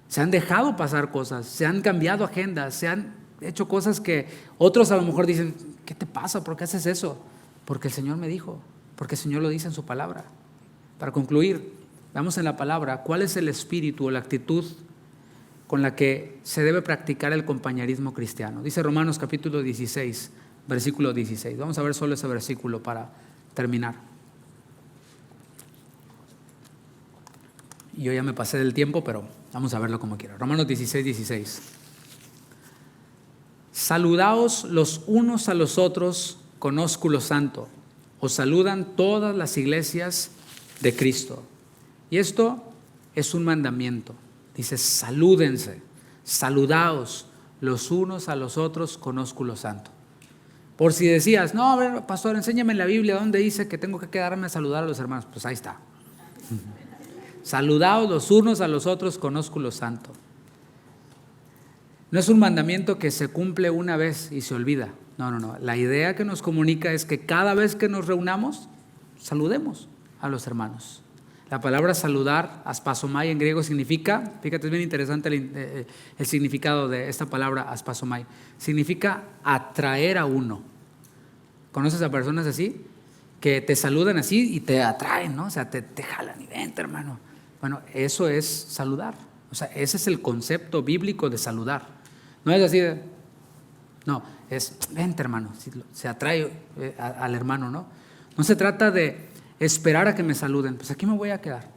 Se han dejado pasar cosas, se han cambiado agendas, se han hecho cosas que otros a lo mejor dicen, ¿qué te pasa? ¿Por qué haces eso? Porque el Señor me dijo, porque el Señor lo dice en su palabra. Para concluir, veamos en la palabra cuál es el espíritu o la actitud con la que se debe practicar el compañerismo cristiano. Dice Romanos capítulo 16, versículo 16. Vamos a ver solo ese versículo para terminar. Yo ya me pasé del tiempo, pero vamos a verlo como quiera. Romanos 16, 16. saludaos los unos a los otros con ósculo santo. Os saludan todas las iglesias de Cristo. Y esto es un mandamiento. Dice, salúdense, saludaos los unos a los otros con ósculo santo. Por si decías, no, a ver, pastor, enséñame en la Biblia dónde dice que tengo que quedarme a saludar a los hermanos. Pues ahí está. Saludaos los unos a los otros con ósculo santo. No es un mandamiento que se cumple una vez y se olvida. No. La idea que nos comunica es que cada vez que nos reunamos, saludemos a los hermanos. La palabra saludar, aspasomai en griego significa, fíjate, es bien interesante el significado de esta palabra aspasomai. Significa atraer a uno. ¿Conoces a personas así? Que te saludan así y te atraen, ¿no? O sea, te jalan y vente, hermano. Bueno, eso es saludar. O sea, ese es el concepto bíblico de saludar. No es así de, no, es vente, hermano. Se atrae al hermano, ¿no? No se trata de esperar a que me saluden. Pues aquí me voy a quedar.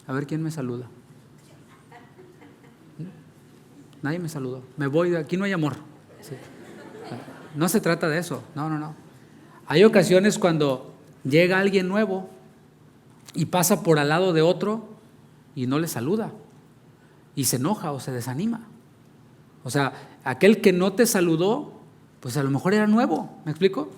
A ver quién me saluda. Nadie me saludó. Me voy, aquí no hay amor. Sí. No se trata de eso. No. Hay ocasiones cuando llega alguien nuevo y pasa por al lado de otro y no le saluda. Y se enoja o se desanima. O sea, aquel que no te saludó, pues a lo mejor era nuevo. ¿Me explico?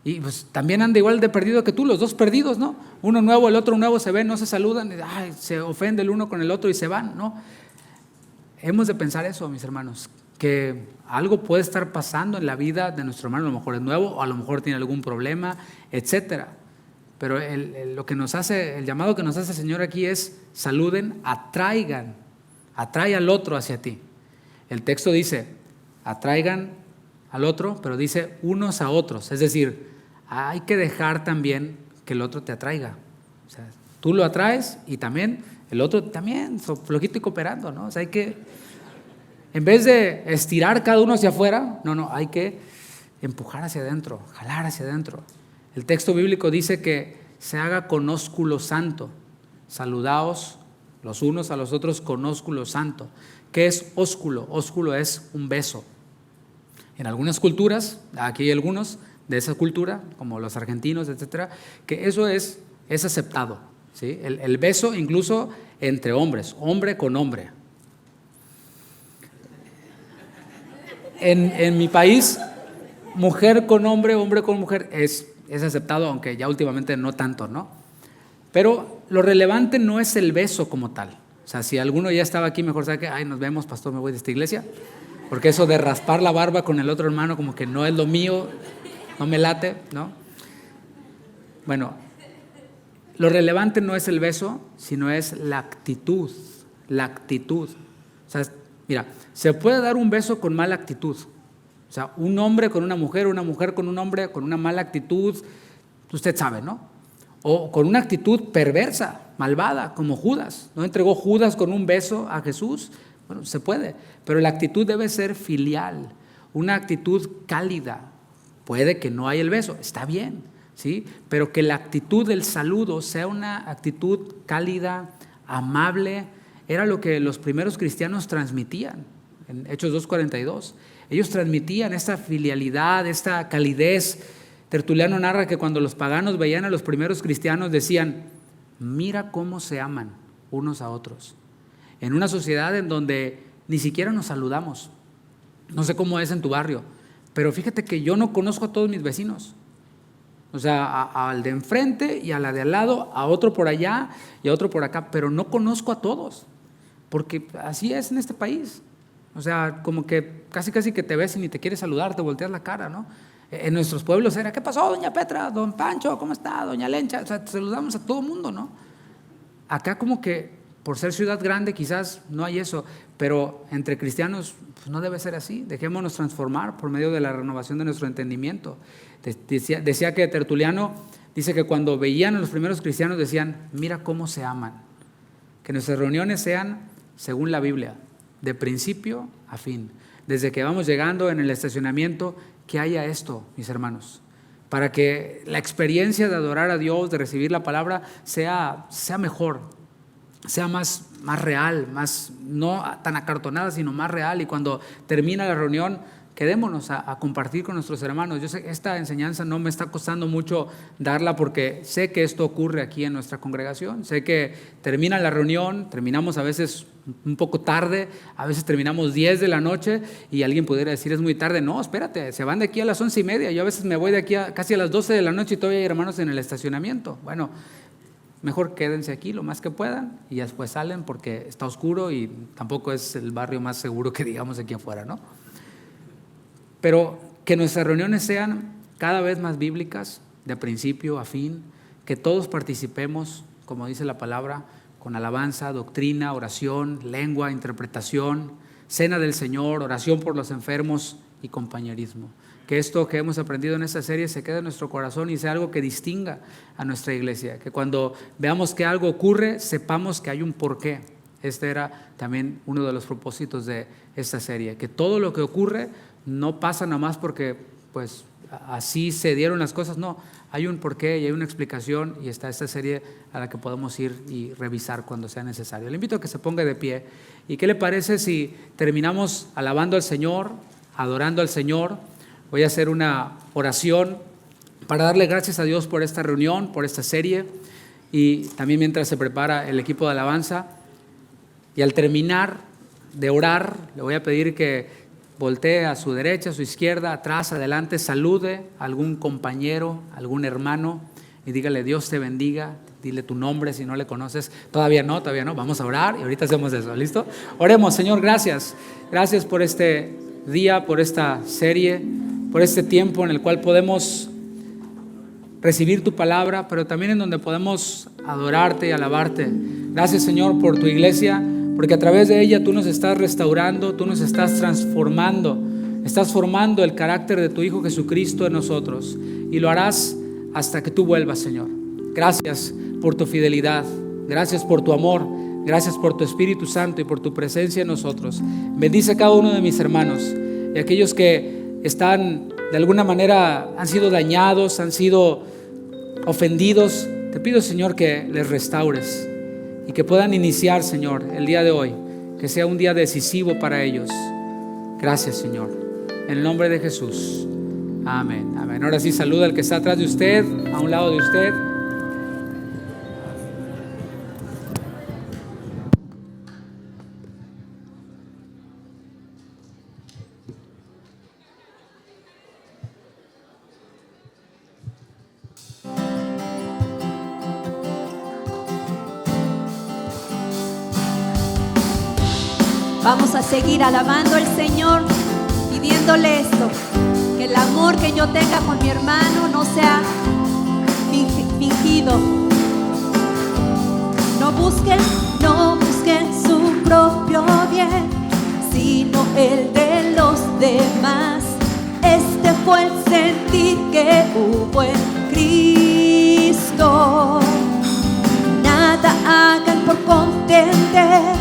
Y pues también anda igual de perdido que tú, los dos perdidos, ¿no? Uno nuevo, el otro nuevo, se ven, no se saludan, se ofende el uno con el otro y se van, ¿no? Hemos de pensar eso, mis hermanos, que algo puede estar pasando en la vida de nuestro hermano, a lo mejor es nuevo, o a lo mejor tiene algún problema, etcétera. Pero lo que nos hace, el llamado que nos hace el Señor aquí es saluden, atraigan, atrae al otro hacia ti. El texto dice, atraigan al otro, pero dice unos a otros, es decir, hay que dejar también que el otro te atraiga. O sea, tú lo atraes y también el otro también, flojito y cooperando, ¿no? O sea, hay que, en vez de estirar cada uno hacia afuera, hay que empujar hacia adentro, jalar hacia adentro. El texto bíblico dice que se haga con ósculo santo. Saludaos los unos a los otros con ósculo santo. ¿Qué es ósculo? Ósculo es un beso. En algunas culturas, aquí hay algunos de esa cultura, como los argentinos, etcétera, que eso es aceptado, ¿sí? El beso incluso entre hombres, hombre con hombre. En mi país, mujer con hombre, hombre con mujer, es aceptado, aunque ya últimamente no tanto, ¿no? Pero lo relevante no es el beso como tal. O sea, si alguno ya estaba aquí, mejor sabe que, nos vemos, pastor, me voy de esta iglesia. Porque eso de raspar la barba con el otro hermano como que no es lo mío, no me late, ¿no? Bueno, lo relevante no es el beso, sino es la actitud, la actitud. O sea, mira, se puede dar un beso con mala actitud. O sea, un hombre con una mujer con un hombre con una mala actitud, usted sabe, ¿no? O con una actitud perversa, malvada, como Judas. ¿No entregó Judas con un beso a Jesús? Bueno, se puede, pero la actitud debe ser filial, una actitud cálida. Puede que no haya el beso, está bien, ¿sí? Pero que la actitud del saludo sea una actitud cálida, amable, era lo que los primeros cristianos transmitían en Hechos 2:42. Ellos transmitían esta filialidad, esta calidez. Tertuliano narra que cuando los paganos veían a los primeros cristianos decían, mira cómo se aman unos a otros. En una sociedad en donde ni siquiera nos saludamos. No sé cómo es en tu barrio, pero fíjate que yo no conozco a todos mis vecinos. O sea, al de enfrente y a la de al lado, a otro por allá y a otro por acá, pero no conozco a todos, porque así es en este país. O sea, como que casi que te ves y ni te quieres saludar, te volteas la cara, ¿no? En nuestros pueblos era, ¿qué pasó, doña Petra? Don Pancho, ¿cómo está? Doña Lencha. O sea, saludamos a todo mundo, ¿no? Acá como que por ser ciudad grande quizás no hay eso, pero entre cristianos pues no debe ser así. Dejémonos transformar por medio de la renovación de nuestro entendimiento. Decía que Tertuliano dice que cuando veían a los primeros cristianos decían, mira cómo se aman. Que nuestras reuniones sean según la Biblia, de principio a fin. Desde que vamos llegando en el estacionamiento, que haya esto, mis hermanos, para que la experiencia de adorar a Dios, de recibir la palabra, sea mejor, sea más real, más no tan acartonada, sino más real. Y cuando termina la reunión, quedémonos a compartir con nuestros hermanos. Yo sé que esta enseñanza no me está costando mucho darla porque sé que esto ocurre aquí en nuestra congregación. Sé que termina la reunión, terminamos a veces un poco tarde, a veces terminamos 10 de la noche y alguien pudiera decir es muy tarde. No, espérate, se van de aquí a las 11:30. Yo a veces me voy de aquí casi a las 12 de la noche y todavía hay hermanos en el estacionamiento. Bueno, mejor quédense aquí lo más que puedan y después salen porque está oscuro y tampoco es el barrio más seguro que digamos aquí afuera, ¿no? Pero que nuestras reuniones sean cada vez más bíblicas, de principio a fin, que todos participemos, como dice la palabra, con alabanza, doctrina, oración, lengua, interpretación, cena del Señor, oración por los enfermos y compañerismo. Que esto que hemos aprendido en esta serie se quede en nuestro corazón y sea algo que distinga a nuestra iglesia. Que cuando veamos que algo ocurre, sepamos que hay un porqué. Este era también uno de los propósitos de esta serie. Que todo lo que ocurre no pasa nada más porque pues así se dieron las cosas. No, hay un porqué y hay una explicación y está esta serie a la que podemos ir y revisar cuando sea necesario. Le invito a que se ponga de pie. ¿Y qué le parece si terminamos alabando al Señor, adorando al Señor? Voy a hacer una oración para darle gracias a Dios por esta reunión, por esta serie y también mientras se prepara el equipo de alabanza. Y al terminar de orar, le voy a pedir que voltee a su derecha, a su izquierda, atrás, adelante, salude a algún compañero, algún hermano y dígale Dios te bendiga, dile tu nombre si no le conoces. Todavía no, vamos a orar y ahorita hacemos eso, ¿listo? Oremos. Señor, gracias por este día, por esta serie, por este tiempo en el cual podemos recibir tu palabra, pero también en donde podemos adorarte y alabarte. Gracias, Señor, por tu iglesia, porque a través de ella tú nos estás restaurando, tú nos estás transformando, estás formando el carácter de tu Hijo Jesucristo en nosotros y lo harás hasta que tú vuelvas, Señor. Gracias por tu fidelidad, gracias por tu amor, gracias por tu Espíritu Santo y por tu presencia en nosotros. Bendice a cada uno de mis hermanos y aquellos que están de alguna manera han sido dañados, han sido ofendidos. Te pido, Señor, que les restaures y que puedan iniciar, Señor, el día de hoy, que sea un día decisivo para ellos. Gracias, Señor. En el nombre de Jesús. Amén. Amén. Ahora sí, saluda al que está atrás de usted, a un lado de usted. Vamos a seguir alabando al Señor, pidiéndole esto, que el amor que yo tenga con mi hermano no sea fingido. No busquen su propio bien, sino el de los demás. Este fue el sentir que hubo en Cristo. Nada hagan por contender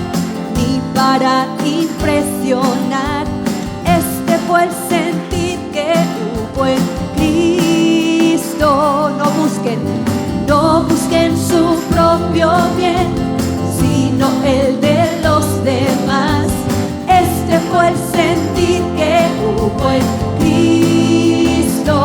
ni para impresionar. Este fue el sentir que hubo en Cristo. No busquen su propio bien, sino el de los demás. Este fue el sentir que hubo en Cristo.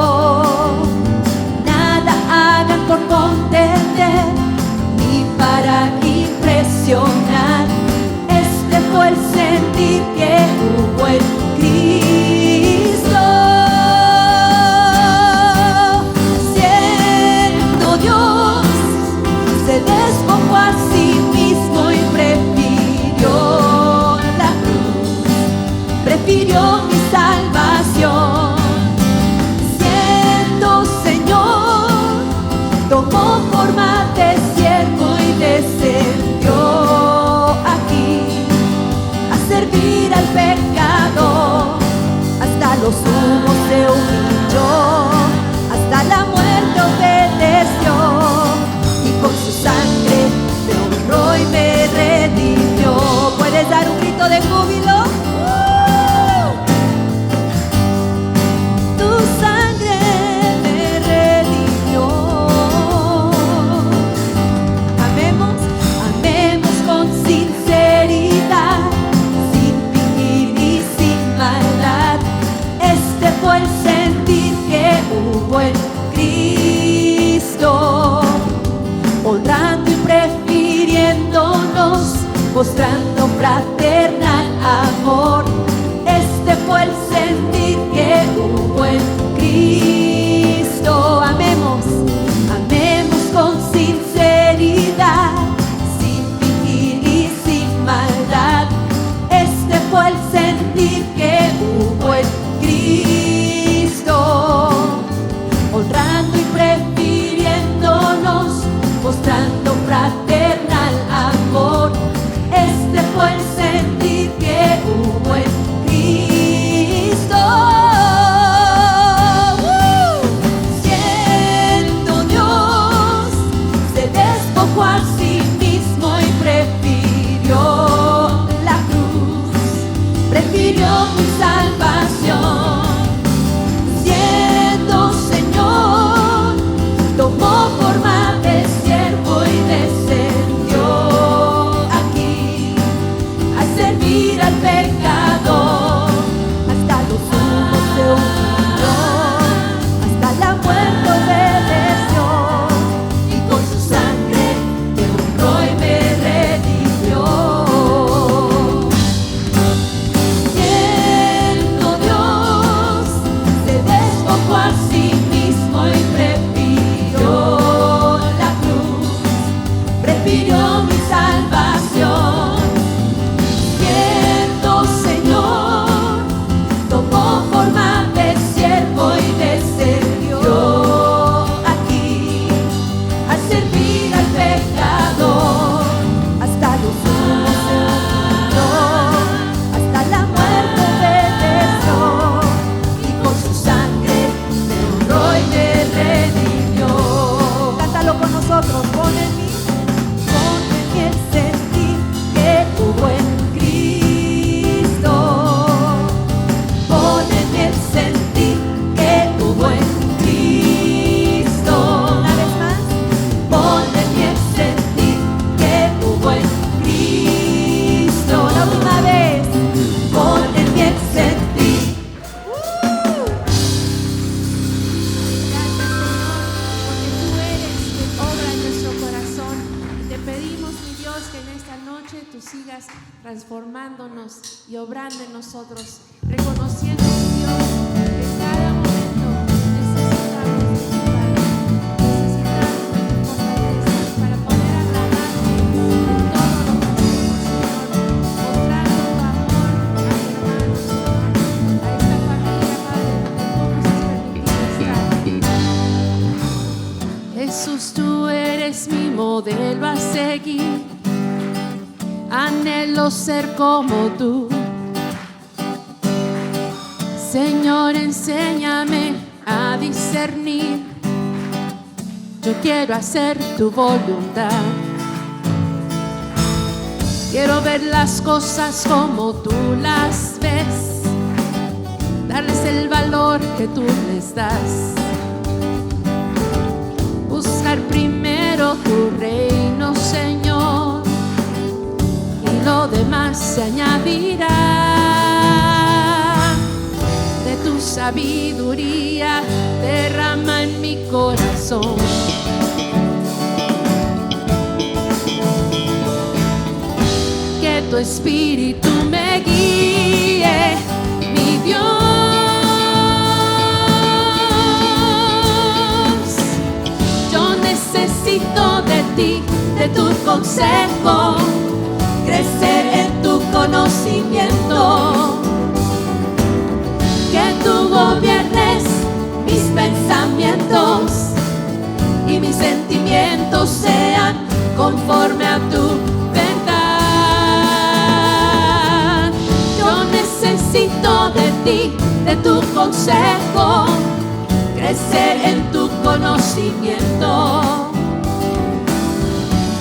fraternal amor. Este fue el sentir que hubo en Cristo. Amemos, amemos con sinceridad, sin fingir y sin maldad. Este fue el sentir que hubo en Cristo, honrando y prefiriéndonos, mostrando fraternal amor. Este fue el sentir que hubo en Cristo. Siendo Dios, se despojó a sí mismo y prefirió la cruz, prefirió mi salvación. Siendo Señor, tomó forma de siervo y descendió aquí a servir al pecador. Hasta los sumos se humilló, hasta la muerte obedeció, y con su sangre me honró y me redimió. Siendo Dios, se despojó a sí mismo y prefirió la cruz, prefirió mi salvación. Siendo Señor, tomó forma de siervo y descendió aquí a servir al pecador. Hasta los sumos se humilló, hasta la muerte obedeció, y con su sangre me honró y me redimió. Cántalo con nosotros, pon en mí el sentir que hubo en Cristo. Pon en mí el sentir que hubo en Cristo. Una vez más, pon en mí el sentir que hubo en Cristo. La última vez, pon en mí el sentir. Gracias, Señor, porque tú eres quien obra en nuestro corazón. Y te pedimos, mi Dios, que en esta noche tú sigas transformándonos y obrando en nosotros, reconociendo, mi Dios, que en cada momento necesitamos de tu ayuda, necesitamos de tu fortaleza para poder agradarte en todo lo que hacemos, Señor, mostrando tu amor a mi hermano, Señor, a esta familia, Padre, donde tú nos has permitido estar. Jesús, tú eres mi modelo a seguir. Anhelo ser como tú. Señor, enséñame a discernir. Yo quiero hacer tu voluntad. Quiero ver las cosas como tú las ves, darles el valor que tú les das. Buscar primero tu reino, Señor, y lo demás se añadirá. De tu sabiduría derrama en mi corazón. Que tu espíritu me guíe, mi Dios. Yo necesito de ti, de tu consejo, crecer en tu conocimiento. Que tú gobiernes mis pensamientos y mis sentimientos sean conforme a tu verdad. Yo necesito de ti, de tu consejo, crecer en tu conocimiento.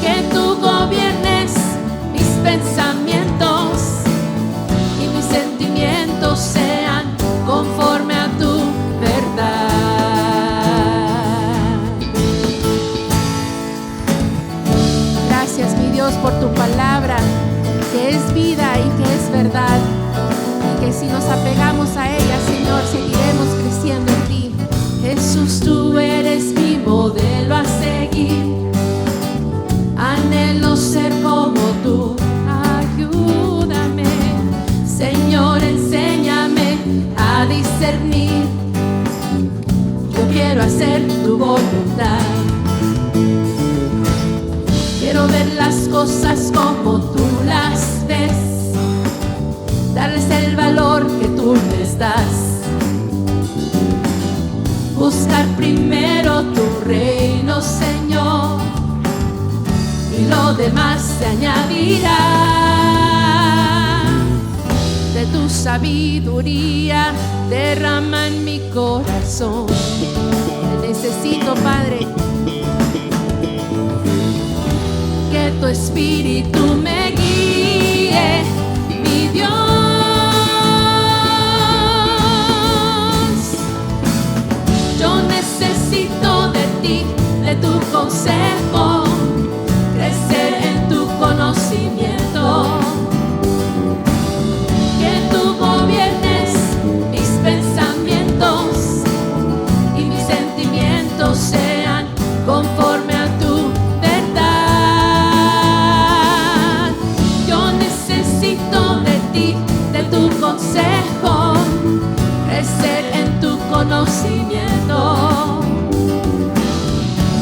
Que tú gobiernes mis pensamientos y mis sentimientos sean conforme a tu verdad. Gracias, mi Dios, por tu palabra, que es vida y que es verdad, y que si nos apegamos a ella, Señor, seguiremos creciendo en ti. Jesús, tú eres mi modelo a seguir. Anhelo ser como tú. Ayúdame. hacer tu voluntad. Quiero ver las cosas como tú las ves, darles el valor que tú les das. Buscar primero tu reino, Señor, y lo demás se añadirá. De tu sabiduría derrama en mi corazón. Te necesito, Padre, que tu espíritu me guíe, mi Dios. Yo necesito de ti, de tu consejo, crecer en tu conocimiento. Que tú gobiernes mis pensamientos y mis sentimientos sean conforme a tu verdad. Yo necesito de ti, de tu consejo, crecer en tu conocimiento.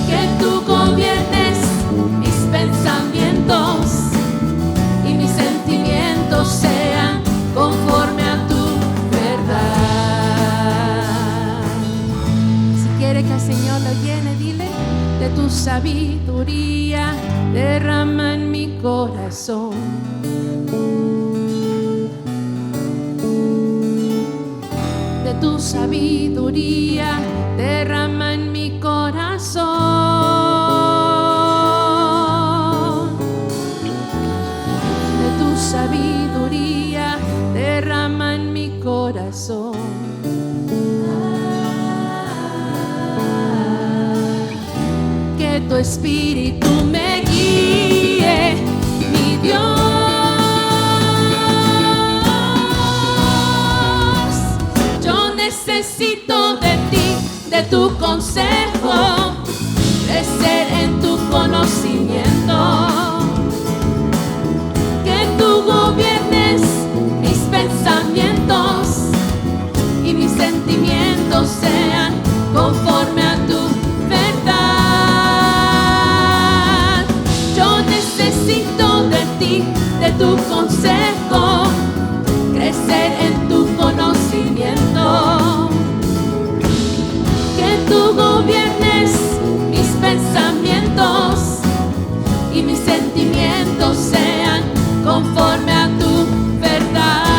Que tú gobiernes mis pensamientos y mis sentimientos sean conforme a tu verdad. Si quiere que el Señor lo llene, dile: de tu sabiduría derrama en mi corazón. De tu sabiduría derrama en mi corazón. De tu sabiduría derrama en mi corazón. Que tu espíritu me guíe, mi Dios. Yo necesito de ti, de tu consejo, crecer en tu conocimiento. Que tú gobiernes mis pensamientos y mis sentimientos sean conforme a tu verdad. Yo necesito de ti, de tu consejo, crecer en tu conocimiento. Que tú gobiernes mis pensamientos y mis sentimientos sean conforme a tu verdad.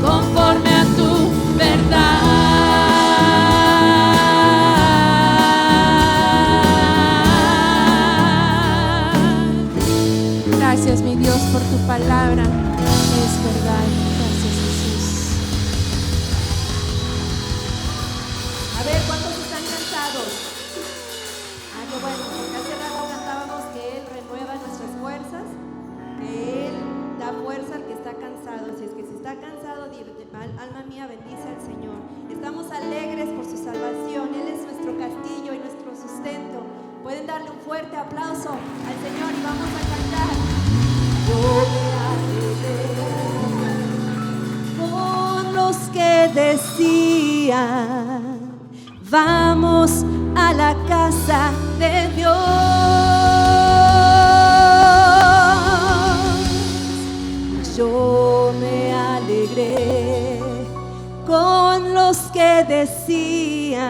Conforme a tu verdad. Gracias, mi Dios, por tu palabra. Es verdad. Gracias, Jesús. A ver, ¿cuántos están cansados? Ah, qué bueno, porque hace rato cantábamos que Él renueva nuestras fuerzas, que Él da fuerza al que está cansado. Así es que si está cansado, alma mía, bendice al Señor. Estamos alegres por su salvación. Él es nuestro castillo y nuestro sustento. Pueden darle un fuerte aplauso al Señor y vamos a cantar. Yo me alegré con los que decían: vamos a la casa de Dios. Yo me alegré con los que decían: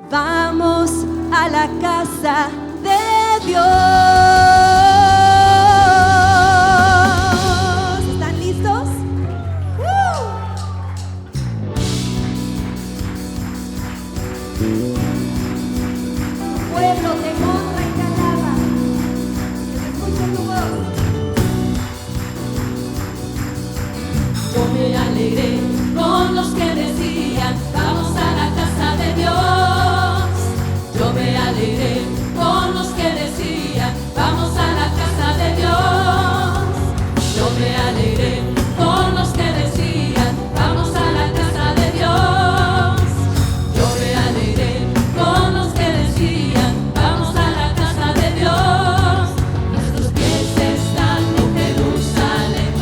vamos a la casa de Dios. ¿Están listos? Pueblo, te honra y te alaba. Escucho tu voz. Yo me alegré con los que decían: vamos a la casa de Dios. Yo me alegré con los que decían: vamos a la casa de Dios. Yo me alegré con los que decían: vamos a la casa de Dios. Yo me alegré con los que decían: vamos a la casa de Dios. Nuestros pies están en Jerusalén,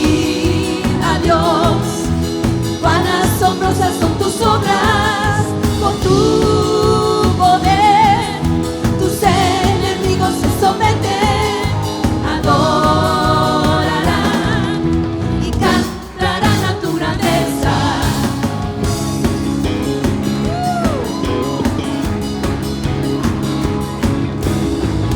decir a Dios, cuán asombrosas son tus obras, con tu poder, tus enemigos se someten, adorarán y cantarán a tu grandeza.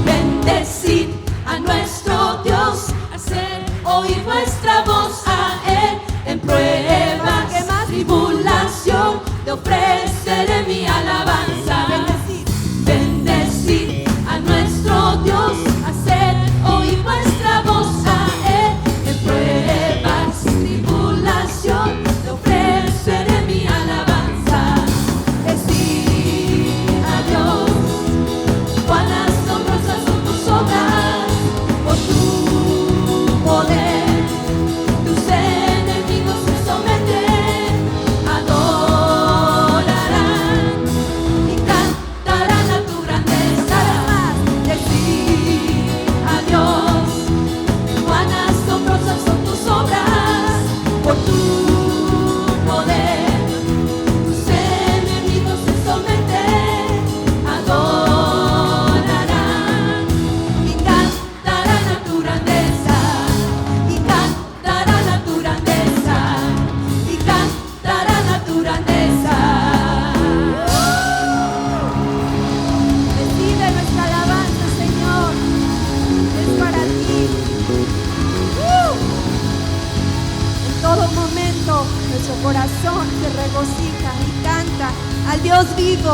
Bendecid a nuestro Dios, hacer oír nuestra voz a Él en pruebas, tribulación, te ofreceré mi alabanza. Bendecid a nuestro Dios, hacer oír nuestra voz a Él en pruebas, tribulación, te ofreceré mi alabanza. Decid a Dios, cuán asombrosas son tus obras, por tu poder, tus enemigos se someten, adorarán y cantarán a tu grandeza. Decid a Dios, cuán asombrosas son tus obras, por tu poder, tus enemigos se someten, adorarán y cantarán a tu grandeza, y cantarán a tu grandeza, y cantarán a tu grandeza. Recibe nuestra alabanza, Señor. Es para ti. En todo momento nuestro corazón se regocija y canta al Dios vivo.